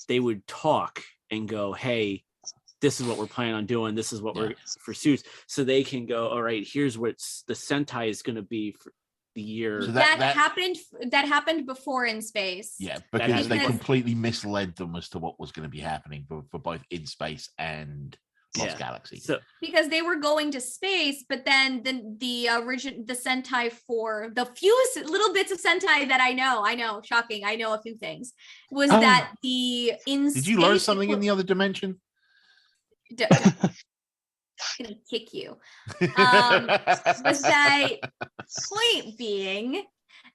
they would talk and go, hey, this is what we're planning on doing. This is what we're for suits. So they can go, all right, here's what the Sentai is going to be for the year. So that happened before In Space. Yeah, because they completely misled them as to what was going to be happening for both In Space and Lost Galaxy. So because they were going to space, but then the Sentai for the few little bits of Sentai that I know, shocking, I know a few things, was that the In Did you learn something in the other dimension? Gonna kick you. Was that point being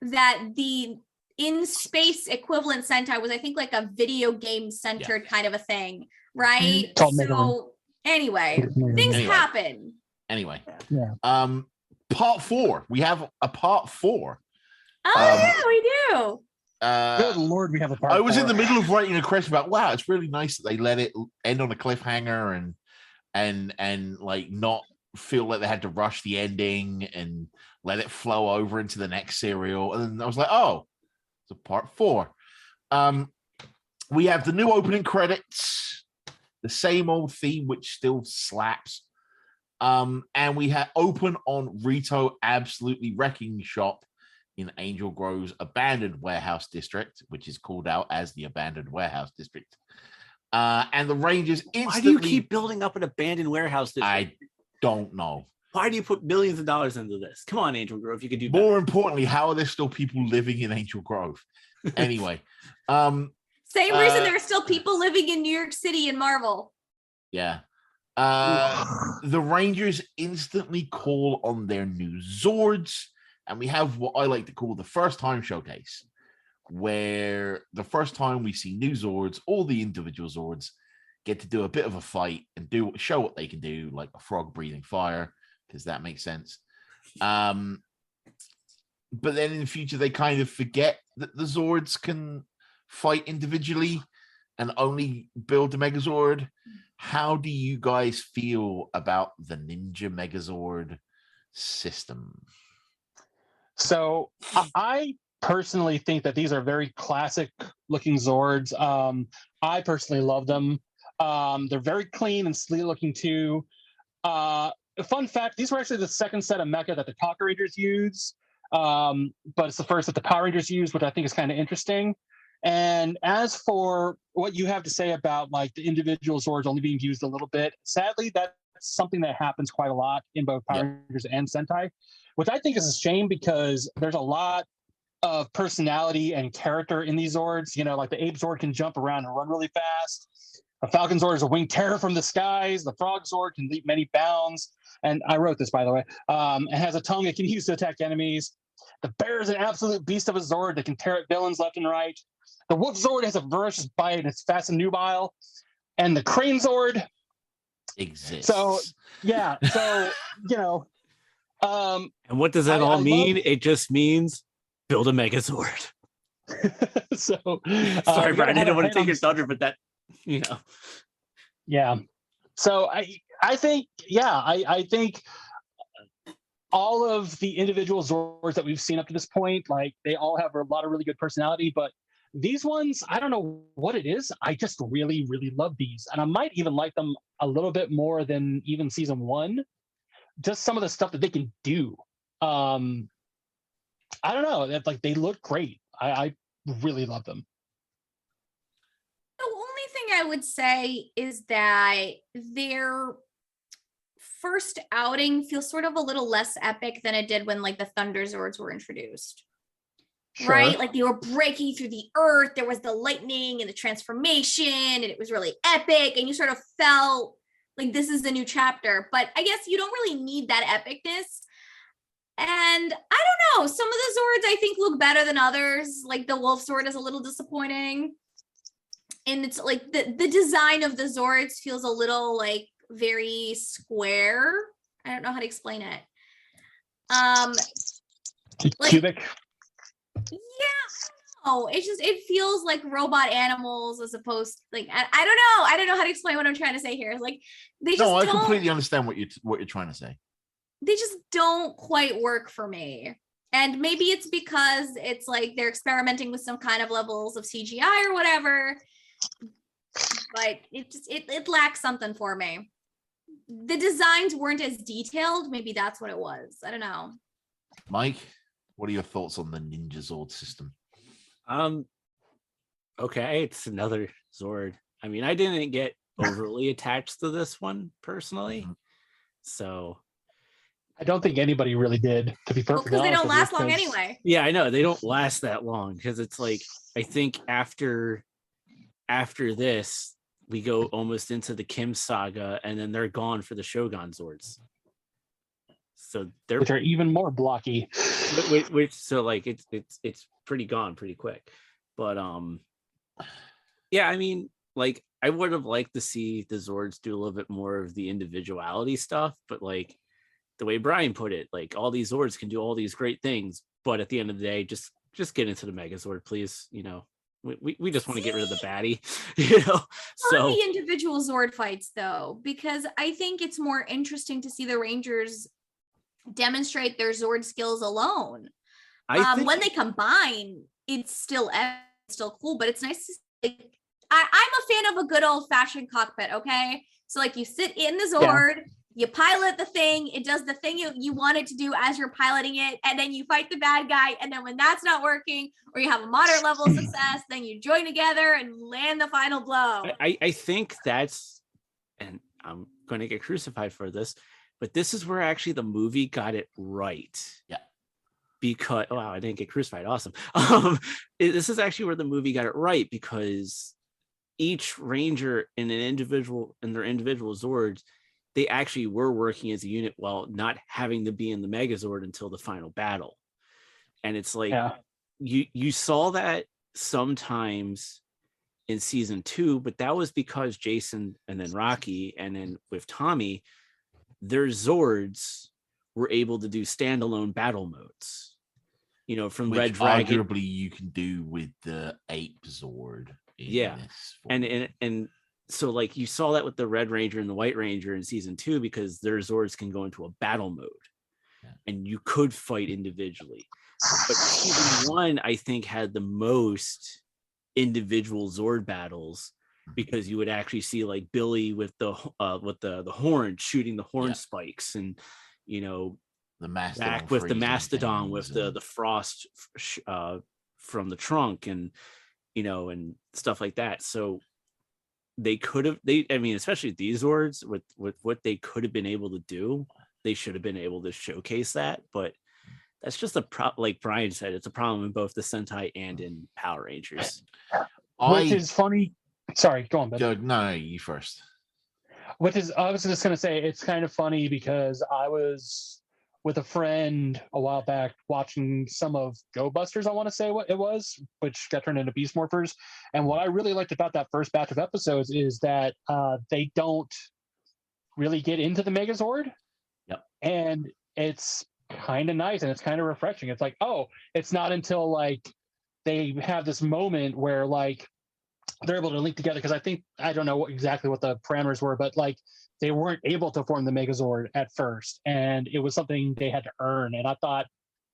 that the In Space equivalent Sentai was, I think, like a video game centered kind of a thing, right? So anyway, things happen. Anyway, yeah. Part 4. We have a part 4. Oh yeah, we do. Good Lord, we have a part 4. I was in the middle of writing a question about, wow, it's really nice that they let it end on a cliffhanger and like not feel like they had to rush the ending and let it flow over into the next serial. And then I was like, oh, it's a part 4. We have the new opening credits, the same old theme, which still slaps. And we have open on Rito absolutely wrecking shop in Angel Grove's abandoned warehouse district, which is called out as the abandoned warehouse district. And the Rangers instantly... Why do you keep building up an abandoned warehouse district? I don't know. Why do you put millions of dollars into this? Come on, Angel Grove, you could do better. More importantly, how are there still people living in Angel Grove? Anyway. Same reason there are still people living in New York City in Marvel. Yeah. The Rangers instantly call on their new Zords, and we have what I like to call the first time showcase, where the first time we see new Zords, all the individual Zords get to do a bit of a fight and show what they can do, like a frog breathing fire, because that makes sense. But then in the future, they kind of forget that the Zords can fight individually and only build a Megazord. How do you guys feel about the Ninja Megazord system? So I personally think that these are very classic looking Zords. I personally love them. They're very clean and sleek looking too. Fun fact, these were actually the second set of mecha that the Talker Rangers use. But it's the first that the Power Rangers use, which I think is kind of interesting. And as for what you have to say about like the individual Zords only being used a little bit, sadly, that's something that happens quite a lot in both Power Rangers and Sentai, which I think is a shame because there's a lot of personality and character in these Zords. You know, like the Ape Zord can jump around and run really fast. A Falcon Zord is a winged terror from the skies. The Frog Zord can leap many bounds. And I wrote this, by the way. It has a tongue it can use to attack enemies. The Bear is an absolute beast of a Zord that can tear at villains left and right. The Wolf Zord has a ferocious bite and it's fast and nubile. And the Crane Zord exists. So, yeah. So, you know. And what does that all mean? It just means build a Megazord. So, sorry, Brian, I didn't want to take your thunder, but that, you know. Yeah. So I think, I think all of the individual Zords that we've seen up to this point, like they all have a lot of really good personality, but these ones, I don't know what it is. I just really, really love these. And I might even like them a little bit more than even season one. Just some of the stuff that they can do. I don't know. That like they look great. I really love them. The only thing I would say is that their first outing feels sort of a little less epic than it did when like the Thunder Zords were introduced. Sure. Right? Like they were breaking through the earth. There was the lightning and the transformation, and it was really epic. And you sort of felt like this is a new chapter. But I guess you don't really need that epicness. And I don't know. Some of the Zords I think look better than others. Like the Wolf Zord is a little disappointing. And it's like the design of the Zords feels a little like very square. I don't know how to explain it. Like, cubic. Yeah, no, it feels like robot animals as opposed like I don't know how to explain what I'm trying to say here. Like they just I completely understand what you're trying to say. They just don't quite work for me. And maybe it's because it's like they're experimenting with some kind of levels of CGI or whatever. But it lacks something for me. The designs weren't as detailed. Maybe that's what it was. I don't know. Mike, what are your thoughts on the Ninja Zord system? Okay, it's another Zord. I mean, I didn't get overly attached to this one personally. Mm-hmm. So I don't think anybody really did, to be perfectly honest. Because they don't last long anyway. Yeah, I know. They don't last that long because it's like, I think after this, we go almost into the Kim saga and then they're gone for the Shogun Zords. So which are even more blocky. So like it's pretty gone pretty quick. But yeah, I mean, like I would have liked to see the Zords do a little bit more of the individuality stuff, but like the way Brian put it, like all these Zords can do all these great things, but at the end of the day, just get into the Megazord, please. You know, we just want to get rid of the baddie, you know. So the individual Zord fights though, because I think it's more interesting to see the Rangers demonstrate their Zord skills alone. When they combine, it's still cool, but it's nice to see. I'm a fan of a good old-fashioned cockpit, okay? So like you sit in the Zord, you pilot the thing, it does the thing you want it to do as you're piloting it, and then you fight the bad guy, and then when that's not working, or you have a moderate level of success, then you join together and land the final blow. I think that's, and I'm going to get crucified for this, but this is where actually the movie got it right. Yeah. Because, wow, I didn't get crucified. Awesome. This is actually where the movie got it right, because each Ranger in their individual Zords, they actually were working as a unit while not having to be in the Megazord until the final battle. And it's like, you saw that sometimes in season 2, but that was because Jason and then Rocky and then with Tommy, their Zords were able to do standalone battle modes. You know, from Which Red Dragon. arguably you can do with the Ape Zord. Yeah, and so like you saw that with the Red Ranger and the White Ranger in season 2 because their Zords can go into a battle mode, and you could fight individually. But season 1, I think, had the most individual Zord battles because you would actually see like Billy with the horn shooting the horn spikes, and you know the Mastodon back with the Mastodon with the Frost from the trunk, and you know, and stuff like that. So they could have, I mean, especially these Zords with what they could have been able to do, they should have been able to showcase that. But that's just like Brian said, it's a problem in both the Sentai and in Power Rangers. Which is funny. Sorry, go on, Ben. No, you first. I was just going to say, it's kind of funny because I was with a friend a while back watching some of Go Busters, I want to say what it was, which got turned into Beast Morphers. And what I really liked about that first batch of episodes is that they don't really get into the Megazord. Yep. And it's kind of nice and it's kind of refreshing. It's like, oh, it's not until like they have this moment where like they're able to link together, because I don't know exactly what the parameters were, but like they weren't able to form the Megazord at first, and it was something they had to earn. And I thought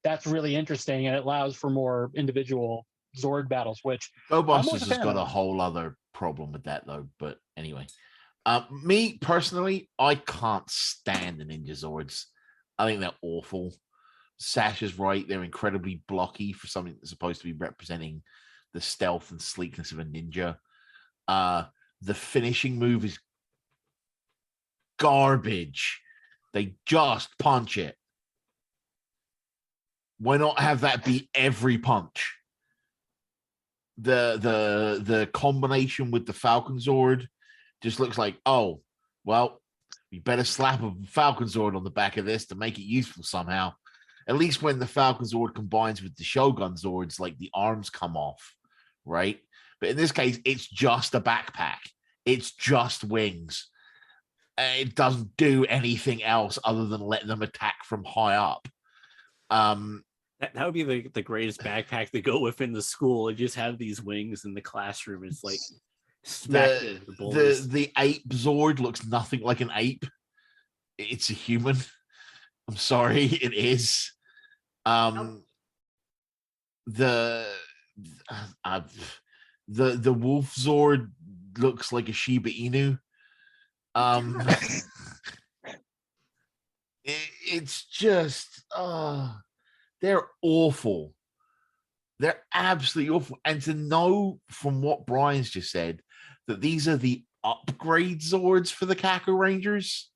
that's really interesting, and it allows for more individual Zord battles, which Go Busters has got a whole other problem with that though. But anyway, me personally, I can't stand the Ninja Zords. I think they're awful. Sasha's right; they're incredibly blocky for something that's supposed to be representing the stealth and sleekness of a ninja. The finishing move is garbage. They just punch it. Why not have that be every punch? The combination with the Falcon Zord just looks like, oh, well, we better slap a Falcon Zord on the back of this to make it useful somehow. At least when the Falcon Zord combines with the Shogun Zords, like the arms come off, right? But in this case, it's just a backpack. It's just wings. It doesn't do anything else other than let them attack from high up. That would be the greatest backpack to go with in the school and just have these wings in the classroom. It's like the ape Zord looks nothing like an ape. It's a human. I'm sorry, it is. The Wolf Zord looks like a Shiba Inu. It's just they're awful. They're absolutely awful. And to know from what Brian's just said that these are the upgrade Zords for the Kaku Rangers.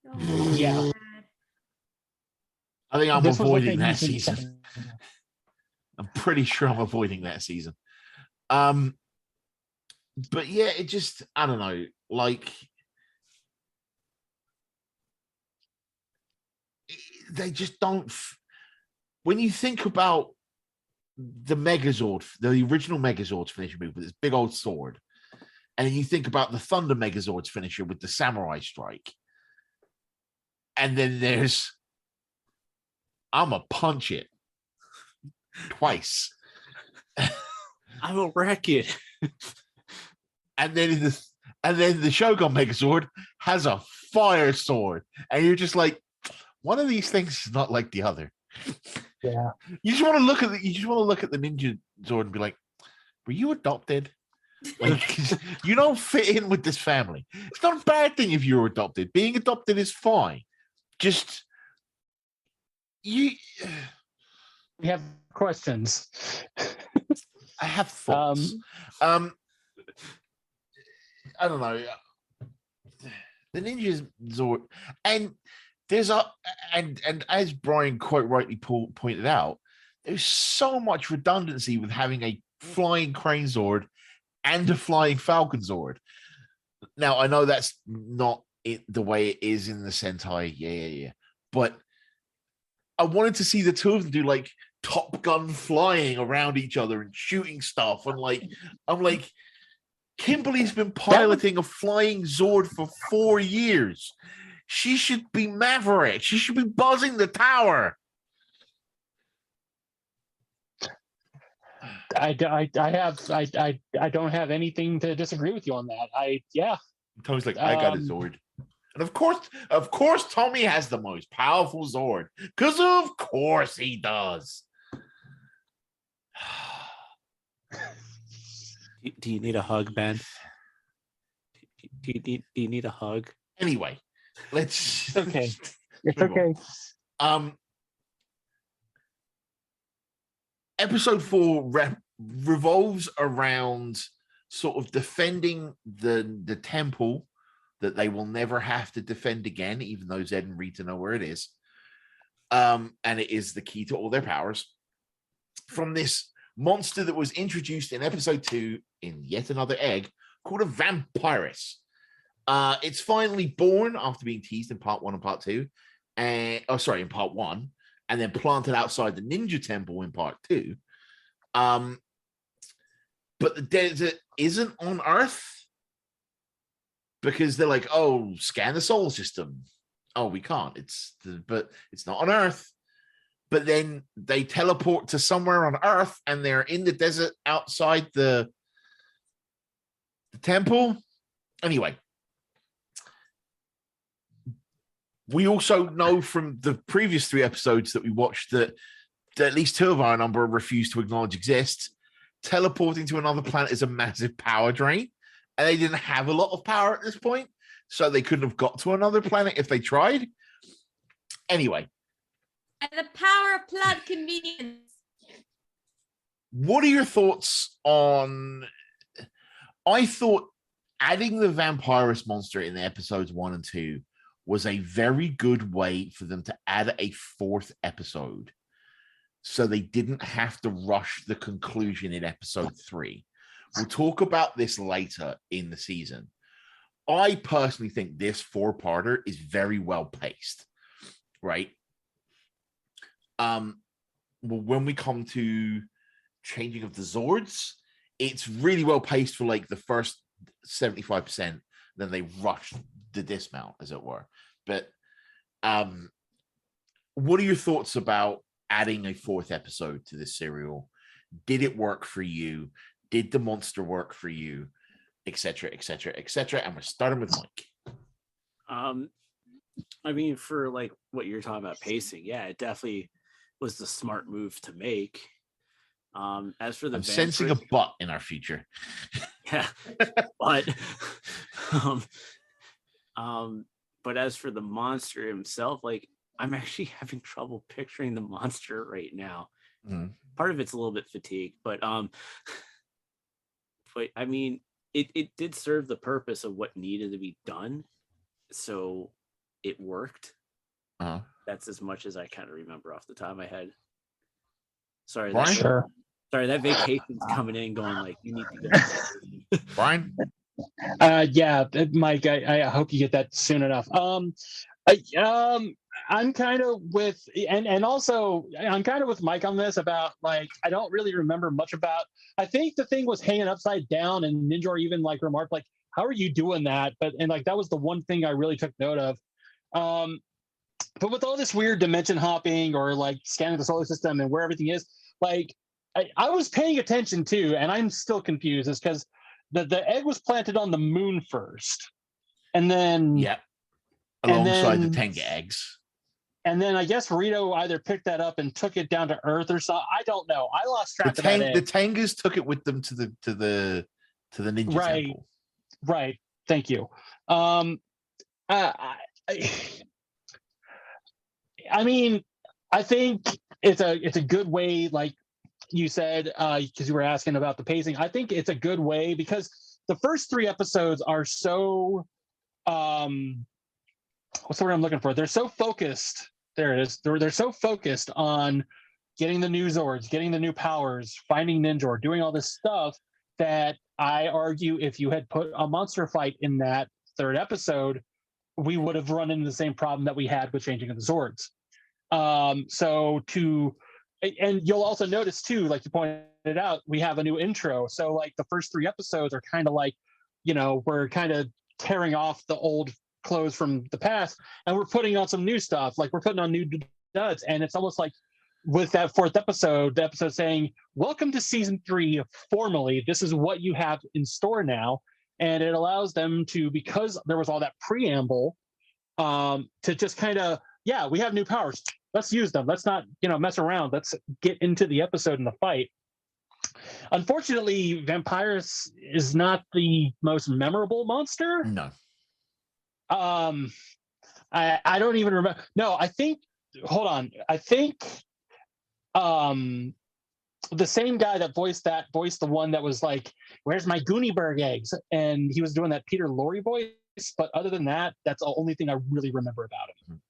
Oh, yeah. I think I'm avoiding that season. I'm pretty sure I'm avoiding that season. But yeah, it just, I don't know, like they just don't. When you think about the Megazord, the original Megazord's finisher move with this big old sword, and then you think about the Thunder Megazord's finisher with the Samurai Strike, and then there's I'ma punch it twice. I'm a wreck it. And then the Shogun Megazord has a fire sword, and you're just like, one of these things is not like the other. Yeah. You just want to look at the Ninja Zord and be like, were you adopted? Like, you don't fit in with this family. It's not a bad thing if you're adopted. Being adopted is fine. Just we have questions. I have thoughts. I don't know. The Ninja Zord, and there's and as Brian quite rightly pointed out, there's so much redundancy with having a flying Crane Zord and a flying Falcon Zord. Now I know that's not the way it is in the Sentai, yeah. But I wanted to see the two of them do like Top Gun flying around each other and shooting stuff, and like I'm like, Kimberly's been piloting a flying Zord for 4 years. She should be Maverick. She should be buzzing the tower. I don't have anything to disagree with you on that. Tommy's like, I got a Zord. And of course, Tommy has the most powerful Zord. Because of course he does. Do you need a hug, Ben? Do you need a hug? Anyway, let's okay. It's okay. Episode 4 revolves around sort of defending the temple that they will never have to defend again, even though Zed and Rita know where it is. And it is the key to all their powers. From this monster that was introduced in episode 2 in yet another egg called a vampirus. It's finally born after being teased in part 1 and part 2. In part 1. And then planted outside the ninja temple in part 2. But the desert isn't on Earth because they're like, oh, scan the solar system. Oh, we can't. But it's not on Earth. But then they teleport to somewhere on Earth and they're in the desert outside the temple. Anyway, we also know from the previous 3 episodes that we watched that at least 2 of our number refuse to acknowledge exists. Teleporting to another planet is a massive power drain, and they didn't have a lot of power at this point, so they couldn't have got to another planet if they tried. Anyway. And the power of plot convenience. What are your thoughts on... I thought adding the vampirus monster in the episodes 1 and 2 was a very good way for them to add a 4th episode so they didn't have to rush the conclusion in episode 3. We'll talk about this later in the season. I personally think this 4-parter is very well paced, right? Well, when we come to changing of the Zords, it's really well paced for like the first 75%, then they rush the dismount, as it were. But what are your thoughts about adding a 4th episode to this serial? Did it work for you? Did the monster work for you? Etc. Etc. Etc. And we're starting with Mike. I mean, for like what you're talking about pacing, yeah, it definitely was the smart move to make. As for the I'm sensing a butt in our future. Yeah, but but as for the monster himself, like I'm actually having trouble picturing the monster right now. Part of it's a little bit fatigue, but I mean, it did serve the purpose of what needed to be done, so it worked. That's as much as I kind of remember off the top of my head. Sorry, sorry, that vacation's coming in, going like, you need to go. Brian? Yeah, Mike, I hope you get that soon enough. I'm kind of with, and also I'm kind of with Mike on this about like, I don't really remember much about, I think the thing was hanging upside down and Ninjor even like remarked like, how are you doing that? And like, that was the one thing I really took note of. But with all this weird dimension hopping or like scanning the solar system and where everything is, like I was paying attention too, and I'm still confused, is because the egg was planted on the moon first. And then alongside the Tenga eggs. And then I guess Rito either picked that up and took it down to Earth or something. I don't know. I lost track of that. The Tengas took it with them to the ninja temple. Right. Thank you. I mean, I think it's a good way, like you said, because you were asking about the pacing. I think it's a good way because the first 3 episodes are so what's the word I'm looking for? They're so focused. There it is. They're so focused on getting the new Zords, getting the new powers, finding Ninjor, doing all this stuff that I argue if you had put a monster fight in that 3rd episode, we would have run into the same problem that we had with changing of the Zords. And you'll also notice too, like you pointed out, we have a new intro. So like the first 3 episodes are kind of like we're kind of tearing off the old clothes from the past and we're putting on some new stuff. Like we're putting on new duds. And it's almost like with that fourth episode, the episode saying, welcome to season 3 formally. This is what you have in store now. And it allows them to, because there was all that preamble, to just kind of, we have new powers. Let's use them. Let's not, mess around. Let's get into the episode and the fight. Unfortunately, Vampirus is not the most memorable monster. No. I don't even remember. No, I think. Hold on. I think the same guy that voiced the one that was like, "Where's my Gooneyberg eggs?" And he was doing that Peter Lorre voice. But other than that, that's the only thing I really remember about him.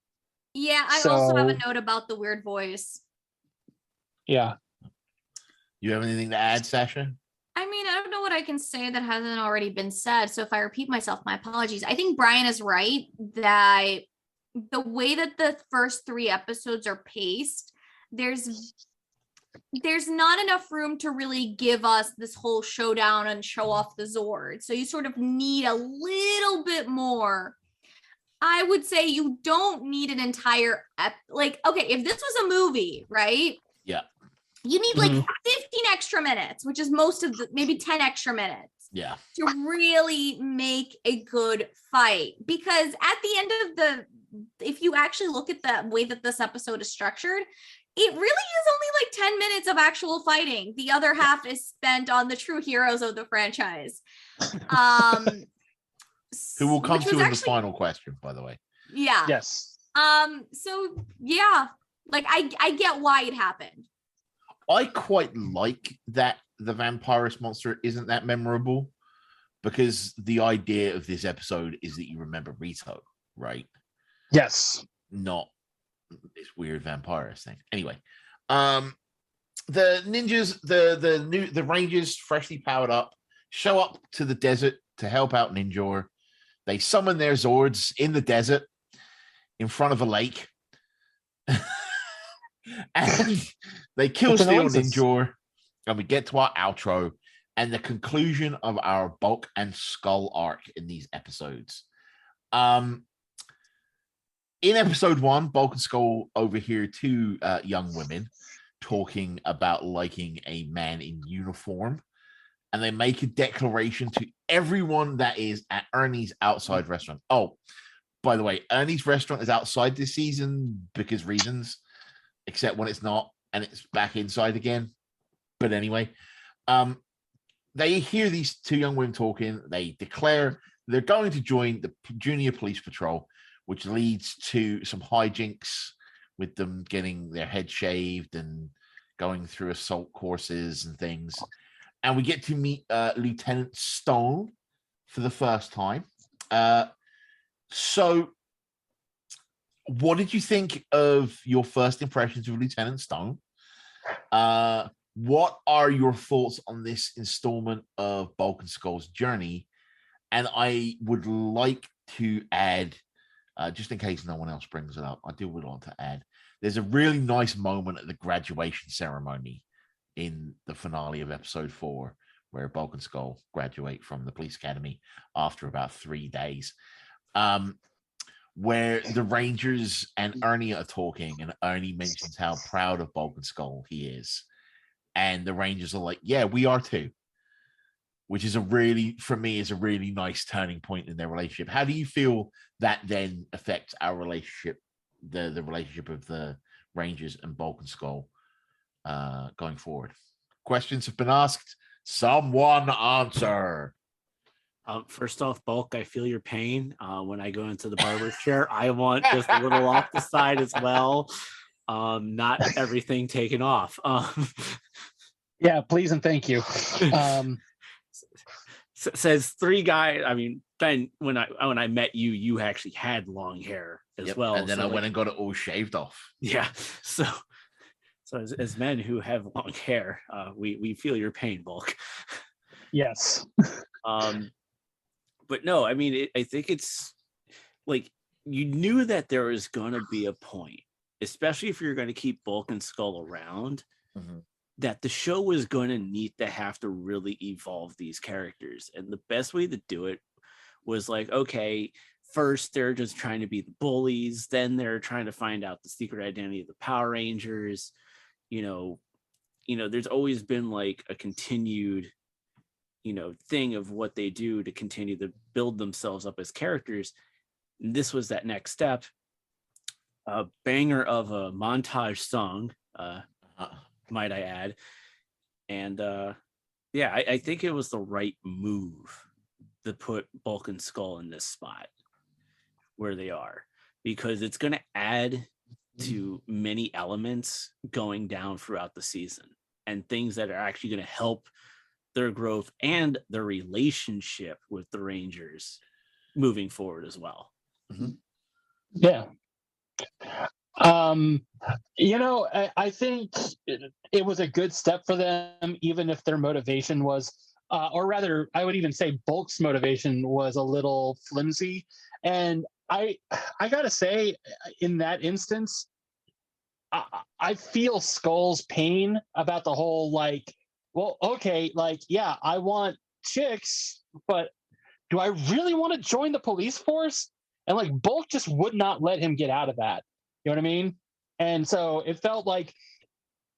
Yeah, I also have a note about the weird voice. Yeah. You have anything to add, Sasha? I mean, I don't know what I can say that hasn't already been said. So if I repeat myself, my apologies. I think Brian is right that the way that the first 3 episodes are paced, there's not enough room to really give us this whole showdown and show off the Zord. So you sort of need a little bit more. I would say you don't need an entire okay, if this was a movie, right? Yeah. You need like 15 extra minutes, which is most of maybe 10 extra minutes. Yeah. To really make a good fight. Because at the end of if you actually look at the way that this episode is structured, it really is only like 10 minutes of actual fighting. The other half is spent on the true heroes of the franchise. Who will come to in the final question, by the way. Yeah. Yes. So yeah, like I get why it happened. I quite like that the Vampirus monster isn't that memorable, because the idea of this episode is that you remember Rito, right? Yes. Not this weird Vampirus thing. Anyway, the ninjas, the Rangers, freshly powered up, show up to the desert to help out Ninjor. They summon their Zords in the desert in front of a lake. And they kill Steel Ninjor. And we get to our outro and the conclusion of our Bulk and Skull arc in these episodes. In episode 1, Bulk and Skull overhear 2 young women talking about liking a man in uniform. And they make a declaration to everyone that is at Ernie's outside restaurant. Oh, by the way, Ernie's restaurant is outside this season because reasons, except when it's not, and it's back inside again. But anyway, they hear these 2 young women talking. They declare they're going to join the Junior Police Patrol, which leads to some hijinks with them getting their head shaved and going through assault courses and things. And we get to meet Lieutenant Stone for the first time. So what did you think of your first impressions of Lieutenant Stone? What are your thoughts on this installment of Bulk and Skull's journey? And I would like to add, just in case no one else brings it up, I would want to add, there's a really nice moment at the graduation ceremony in the finale of episode 4, where Bulk and Skull graduate from the police academy after about 3 days, where the Rangers and Ernie are talking, and Ernie mentions how proud of Bulk and Skull he is. And the Rangers are like, yeah, we are too, which is for me, is a really nice turning point in their relationship. How do you feel that then affects our relationship, the relationship of the Rangers and Bulk and Skull going forward? Questions have been asked. Someone answer. First off, Bulk, I feel your pain. When I go into the barber chair, I want just a little off the side as well. Not everything taken off. Yeah, please and thank you. Says 3 guys. I mean, Ben, when I met you, you actually had long hair as well. And then I went and got it all shaved off. Yeah. So as men who have long hair, we feel your pain, Bulk. Yes. But no, I mean, I think it's like you knew that there was going to be a point, especially if you're going to keep Bulk and Skull around, that the show was going to need to have to really evolve these characters. And the best way to do it was like, okay, first they're just trying to be the bullies. Then they're trying to find out the secret identity of the Power Rangers. There's always been like a continued, thing of what they do to continue to build themselves up as characters. And this was that next step. A banger of a montage song, might I add. And I think it was the right move to put Bulk and Skull in this spot where they are, because it's going to add to many elements going down throughout the season and things that are actually going to help their growth and their relationship with the Rangers moving forward as well. Mm-hmm. Yeah. I think it was a good step for them, even if their motivation was, or rather, I would even say Bulk's motivation was a little flimsy. And I gotta say, in that instance, I feel Skull's pain about the whole, like, well, okay, like, yeah, I want chicks, but do I really want to join the police force? And like Bulk just would not let him get out of that. You know what I mean? And so it felt like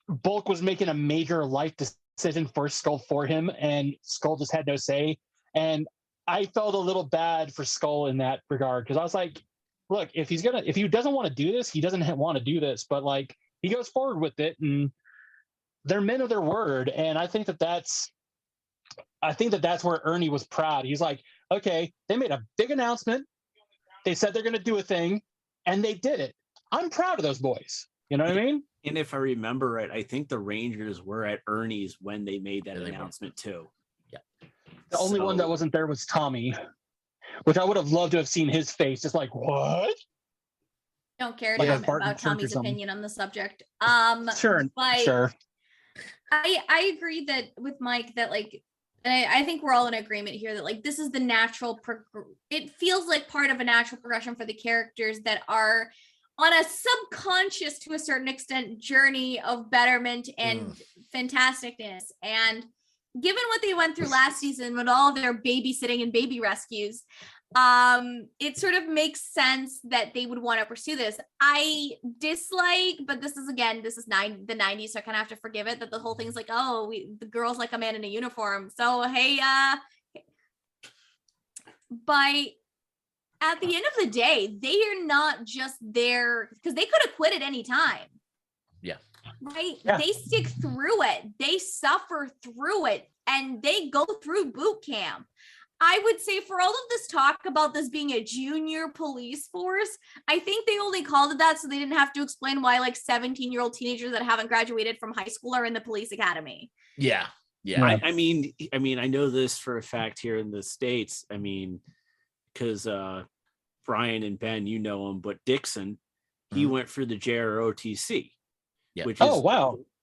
Bulk was making a major life decision for Skull for him, and Skull just had no say. And I felt a little bad for Skull in that regard, because I was like, look, if he doesn't want to do this, he doesn't want to do this, but like he goes forward with it, and they're men of their word. And I think that's where Ernie was proud. He's like, okay, they made a big announcement. They said they're going to do a thing, and they did it. I'm proud of those boys. You know what I mean? And if I remember right, I think the Rangers were at Ernie's when they made that announcement too. Yeah. The only one that wasn't there was Tommy, which I would have loved to have seen his face. Just like, what? Don't care Like about Tommy's opinion on the subject. Sure. I agree that with Mike that like, and I think we're all in agreement here that like this is the natural. It feels like part of a natural progression for the characters that are on a subconscious, to a certain extent, journey of betterment and fantasticness. And given what they went through last season with all of their babysitting and baby rescues, it sort of makes sense that they would want to pursue this. I dislike, but this is the 90s, so I kind of have to forgive it, that the whole thing's like, oh, the girls like a man in a uniform. So hey, but at the end of the day, they are not just there because they could have quit at any time. Yeah. Right? Yeah. They stick through it. They suffer through it, and they go through boot camp. I would say for all of this talk about this being a junior police force, I think they only called it that so they didn't have to explain why like 17-year-old teenagers that haven't graduated from high school are in the police academy. Yeah. Yeah. I mean, I know this for a fact here in the States. I mean, because Brian and Ben, you know him, but Dixon, he went for the JROTC,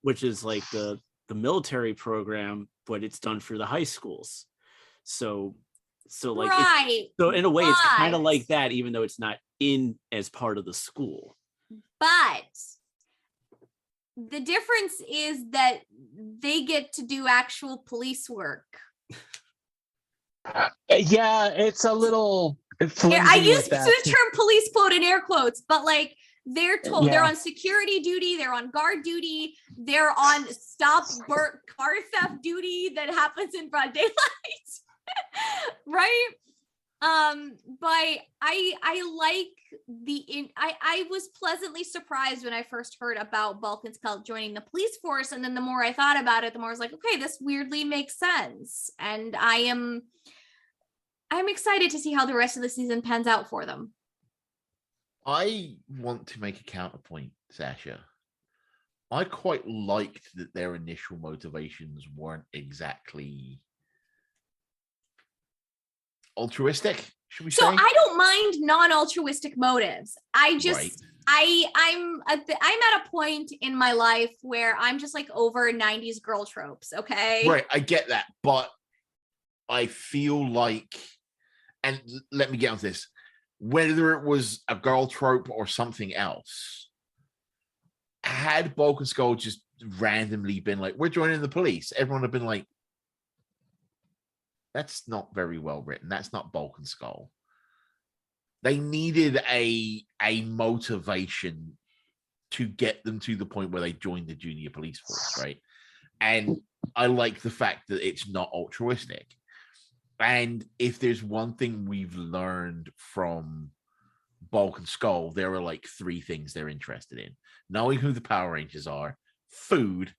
which is like the military program, but it's done for the high schools. So like, right. So in a way, it's kind of like that, even though it's not in as part of the school. But the difference is that they get to do actual police work. Yeah, it's a little. I use the term police quote in air quotes, but like they're told they're on security duty, they're on guard duty, they're on car theft duty that happens in broad daylight. Right? But I like I was pleasantly surprised when I first heard about Bulk and Skull joining the police force, and then the more I thought about it, the more I was like, okay, this weirdly makes sense, and I'm excited to see how the rest of the season pans out for them. I want to make a counterpoint, Sasha. I quite liked that their initial motivations weren't exactly altruistic, should we say? So I don't mind non-altruistic motives. I just I'm at a point in my life where I'm just like over 90s girl tropes, okay? Right, I get that, but I feel like, and let me get on this, whether it was a girl trope or something else, had Bulk and Skull just randomly been like, we're joining the police, everyone would have been like, that's not very well written. That's not Bulk and Skull. They needed a motivation to get them to the point where they joined the junior police force, right? And I like the fact that it's not altruistic. And if there's one thing we've learned from Bulk and Skull, there are like 3 things they're interested in: knowing who the Power Rangers are, food,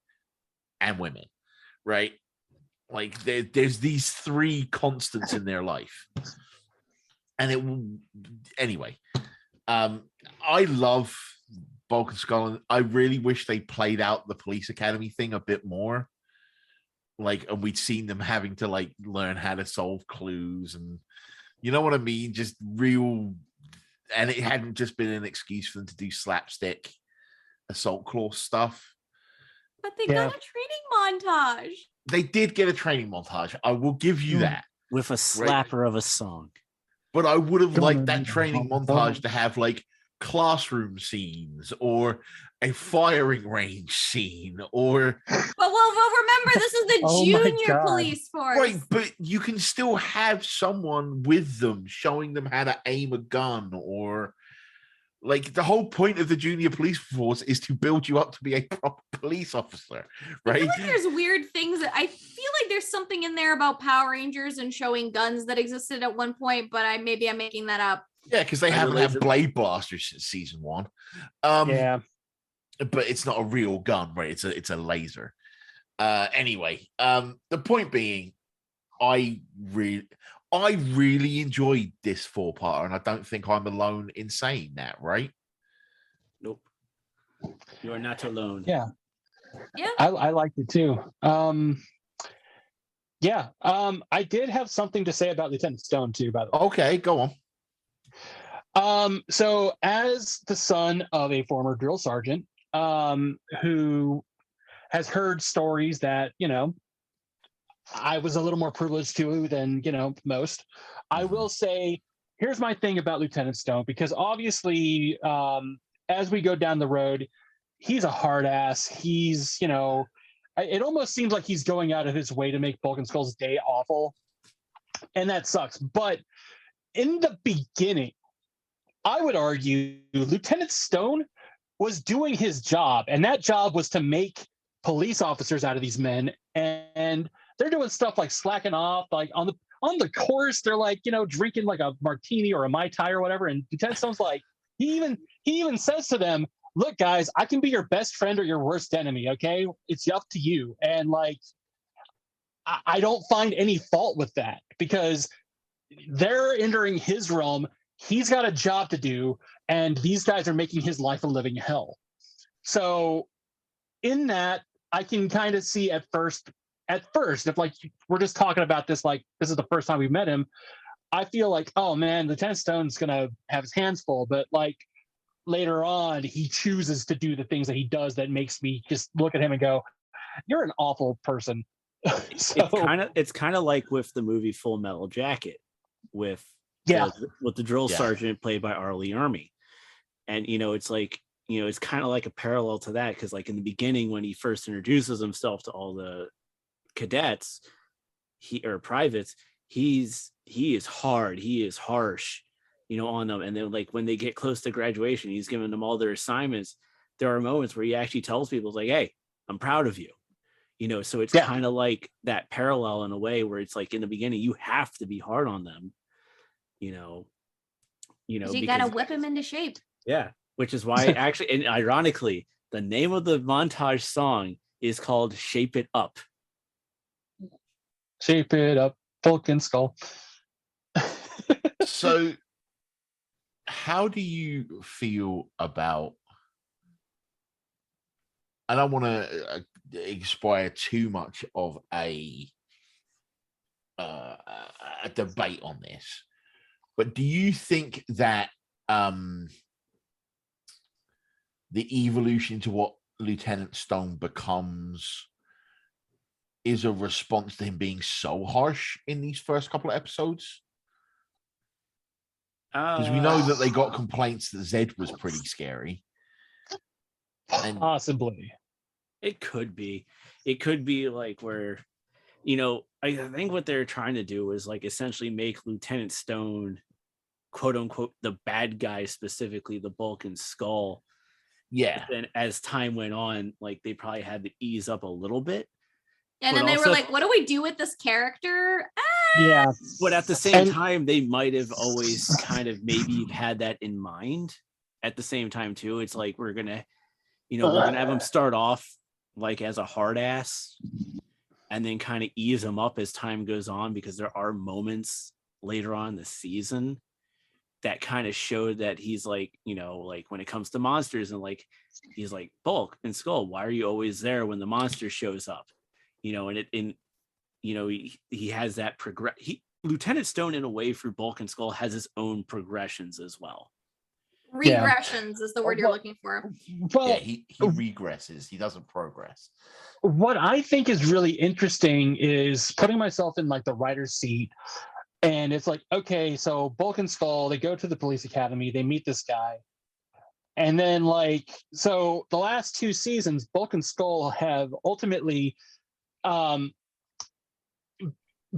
and women, right? Like there's these 3 constants in their life. And it will, anyway. I love Bulk and Skull, and I really wish they played out the police academy thing a bit more. Like, and we'd seen them having to like learn how to solve clues, and you know what I mean? Just real, and it hadn't just been an excuse for them to do slapstick assault clause stuff. But they got a training montage. They did get a training montage. I will give you that. With a slapper of a song. But I would have liked that training montage to have like classroom scenes or a firing range scene or well remember, this is the junior police force, right? But you can still have someone with them showing them how to aim a gun, or like the whole point of the junior police force is to build you up to be a proper police officer, right? I feel like there's weird things that I feel like there's something in there about Power Rangers and showing guns that existed at one point, but I'm making that up. Yeah, because they haven't had Blade Blasters since season 1. But it's not a real gun, right? It's a laser. Anyway, the point being, I really enjoyed this 4-parter, and I don't think I'm alone in saying that, right? Nope. You are not alone. Yeah. Yeah. I liked it too. I did have something to say about Lieutenant Stone too, by the way. Okay, go on. So as the son of a former drill sergeant, who has heard stories that, I was a little more privileged to than, most, I will say, here's my thing about Lieutenant Stone, because obviously, as we go down the road, he's a hard ass. He's, it almost seems like he's going out of his way to make Bulk and Skull's day awful. And that sucks. But in the beginning, I would argue Lieutenant Stone was doing his job, and that job was to make police officers out of these men. And they're doing stuff like slacking off, like on the course, they're like, drinking like a martini or a Mai Tai or whatever. And Lieutenant Stone's like, he even says to them, look, guys, I can be your best friend or your worst enemy. Okay. It's up to you. And like, I don't find any fault with that, because they're entering his realm. He's got a job to do, and these guys are making his life a living hell. So in that, I can kind of see at first, if like we're just talking about this, like this is the first time we've met him, I feel like, oh man, Lieutenant Stone's gonna have his hands full. But like later on, he chooses to do the things that he does that makes me just look at him and go, you're an awful person. So, it's kind of like with the movie Full Metal Jacket with the drill sergeant played by Arlie Army. And it's like, it's kind of like a parallel to that, because like in the beginning, when he first introduces himself to all the cadets privates, he is hard, he is harsh, on them. And then like when they get close to graduation, he's giving them all their assignments. There are moments where he actually tells people, like, hey, I'm proud of you. So it's kind of like that parallel in a way, where it's like in the beginning you have to be hard on them, you gotta whip him into shape. Yeah, which is why actually, and ironically, the name of the montage song is called "Shape It Up." Shape it up, Bulk and Skull. So, how do you feel about? I don't want to inspire too much of a debate on this, but do you think that the evolution to what Lieutenant Stone becomes is a response to him being so harsh in these first couple of episodes? Because we know that they got complaints that Zed was pretty scary. Possibly. It could be. It could be like where, I think what they're trying to do is like essentially make Lieutenant Stone, quote unquote, the bad guy, specifically the Bulk and Skull. Yeah. And as time went on, like they probably had to ease up a little bit. And But then they were also- like, what do we do with this character? Yeah. But at the same And- time, they might have always kind of maybe had that in mind. At the same time, too, it's like we're gonna have him start off like as a hard ass, and then kind of ease him up as time goes on, because there are moments later on in the season that kind of showed that he's like, like when it comes to monsters, and like he's like, Bulk and Skull, why are you always there when the monster shows up? And he has that Lieutenant Stone, in a way, for Bulk and Skull, has his own progressions as well. Regressions is the word you're looking for. Well, Yeah, he regresses. He doesn't progress. what I think is really interesting is putting myself in like the writer's seat. And it's like, okay, so Bulk and Skull, they go to the police academy, they meet this guy. And then so the last 2 seasons, Bulk and Skull have ultimately been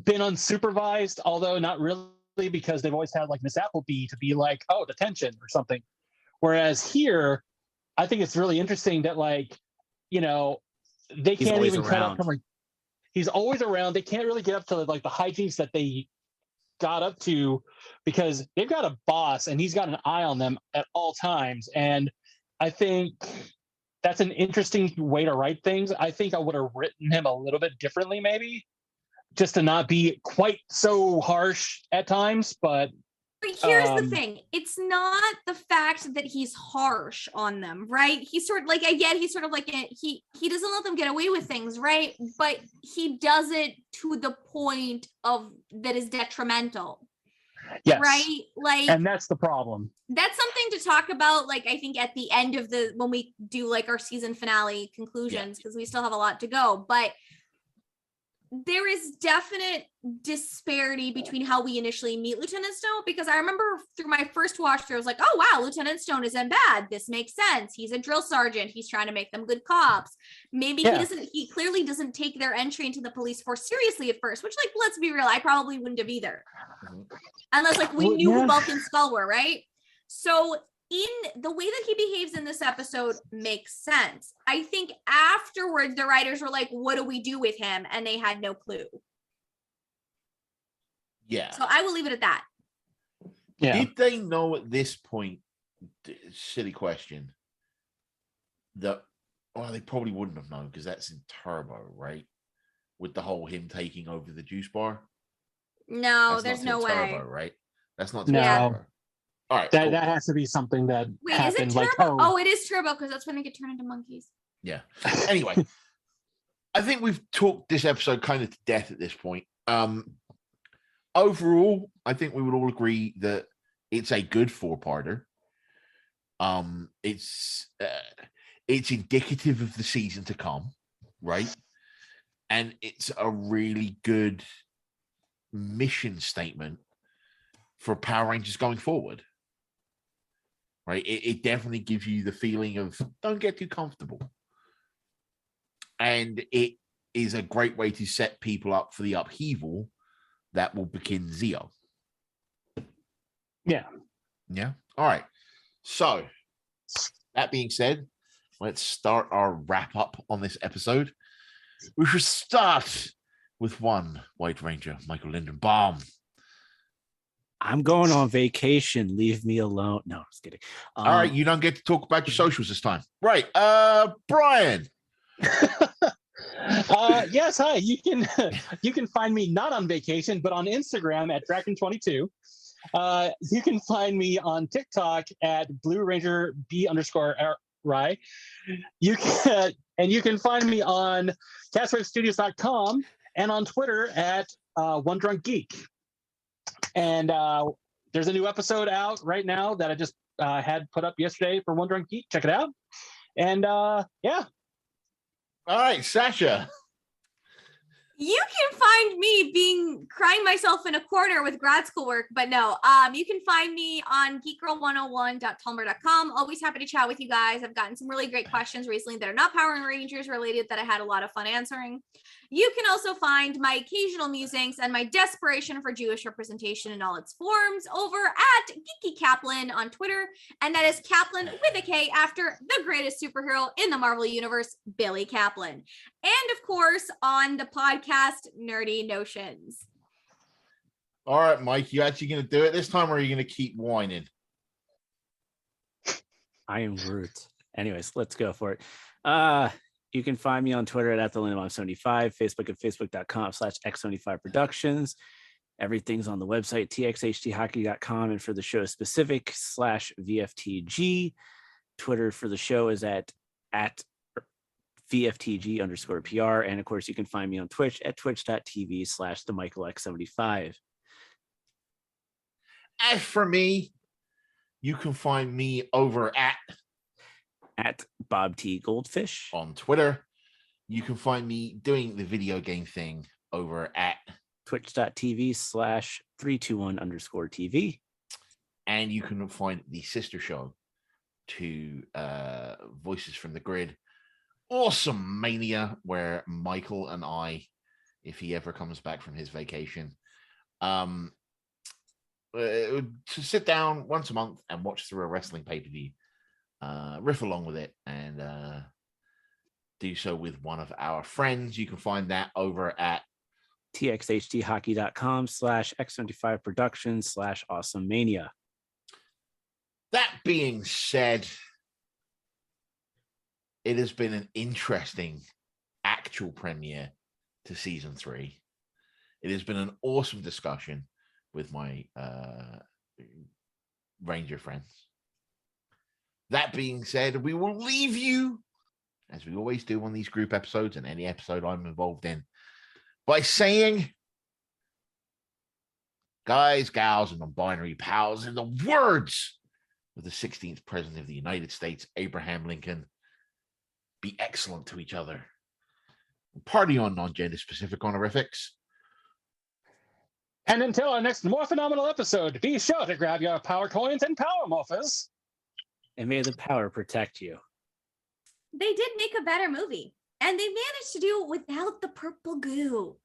unsupervised, although not really, because they've always had like Miss Appleby to be like, oh, detention or something. Whereas here, I think it's really interesting that they can't even cut up from he's always around. They can't really get up to like the hijinks that they got up to, because they've got a boss and he's got an eye on them at all times. And I think that's an interesting way to write things. I think I would have written him a little bit differently, maybe, just to not be quite so harsh at times. But here's the thing. It's not the fact that he's harsh on them, right? He's sort of like, again, he's sort of like, he doesn't let them get away with things, right? But he does it to the point of that is detrimental. yes, right? Like, and that's the problem. That's something to talk about, like, I think at the end of when we do like our season finale conclusions, because we still have a lot to go, but there is definite disparity between how we initially meet Lieutenant Stone, because I remember through my first watch through, I was like, oh wow, Lieutenant Stone isn't bad. This makes sense. He's a drill sergeant. He's trying to make them good cops. Maybe he clearly doesn't take their entry into the police force seriously at first, which, like, let's be real, I probably wouldn't have either. Unless like we knew who Bulk and Skull were, right? So in the way that he behaves in this episode makes sense. I think afterwards the writers were like, what do we do with him? And they had no clue. Yeah. So I will leave it at that. Yeah. Did they know at this point, silly question, that, well, they probably wouldn't have known, because that's in Turbo, right? With the whole him taking over the juice bar. No, there's no way. Turbo, right? That's not No. Turbo. All right. That Cool. that has to be something that Wait, happened. is it Turbo? Like, Oh, it is Turbo, because that's when they get turned into monkeys. Yeah. Anyway, I think we've talked this episode kind of to death at this point. Overall, I think we would all agree that it's a good 4-parter. It's indicative of the season to come, right? And it's a really good mission statement for Power Rangers going forward. Right? It definitely gives you the feeling of don't get too comfortable. And it is a great way to set people up for the upheaval that will begin Zeo. Yeah. Yeah. All right. So, that being said, let's start our wrap up on this episode. We should start with one White Ranger, Michael Lindenbaum. I'm going on vacation. Leave me alone. No, I'm just kidding. All right, you don't get to talk about your socials this time. Right. Brian. Yes, hi. You can find me not on vacation, but on Instagram at Draken22. You can find me on TikTok at Blue Ranger B_Rye. You can find me on CastwaveStudios.com and on Twitter at One Drunk Geek. And there's a new episode out right now that I just had put up yesterday for One Drunk Geek. Check it out. And yeah. All right, Sasha. You can find me crying myself in a corner with grad school work, but no, you can find me on geekgirl101.tumblr.com. Always happy to chat with you guys. I've gotten some really great questions recently that are not Power Rangers related that I had a lot of fun answering. You can also find my occasional musings and my desperation for Jewish representation in all its forms over at Geeky Kaplan on Twitter. And that is Kaplan with a K after the greatest superhero in the Marvel Universe, Billy Kaplan. And of course, on the podcast, Nerdy Notions. All right, Mike, you actually going to do it this time, or are you going to keep whining? I am Groot. Anyways, let's go for it. You can find me on Twitter at @TheLindemom75, Facebook at facebook.com/x75productions. Everything's on the website, txhthockey.com, and for the show specific /VFTG. Twitter for the show is at VFTG_PR. And of course, you can find me on Twitch at twitch.tv/TheMichaelX75. As for me, you can find me over at Bob T Goldfish on Twitter. You can find me doing the video game thing over at twitch.tv/321_TV. And you can find the sister show to Voices from the Grid, Awesome Mania, where Michael and I, if he ever comes back from his vacation, to sit down once a month and watch through a wrestling pay-per-view, riff along with it, and do so with one of our friends. You can find that over at txhthockey.com/x75productions/awesome mania. That being said, it has been an interesting actual premiere to season 3. It has been an awesome discussion with my Ranger friends. That being said, we will leave you, as we always do on these group episodes and any episode I'm involved in, by saying, guys, gals, and non-binary pals, in the words of the 16th President of the United States, Abraham Lincoln, be excellent to each other. Party on, non-gender specific honorifics. And until our next more phenomenal episode, be sure to grab your power coins and power morphers. And may the power protect you. They did make a better movie, and they managed to do it without the purple goo.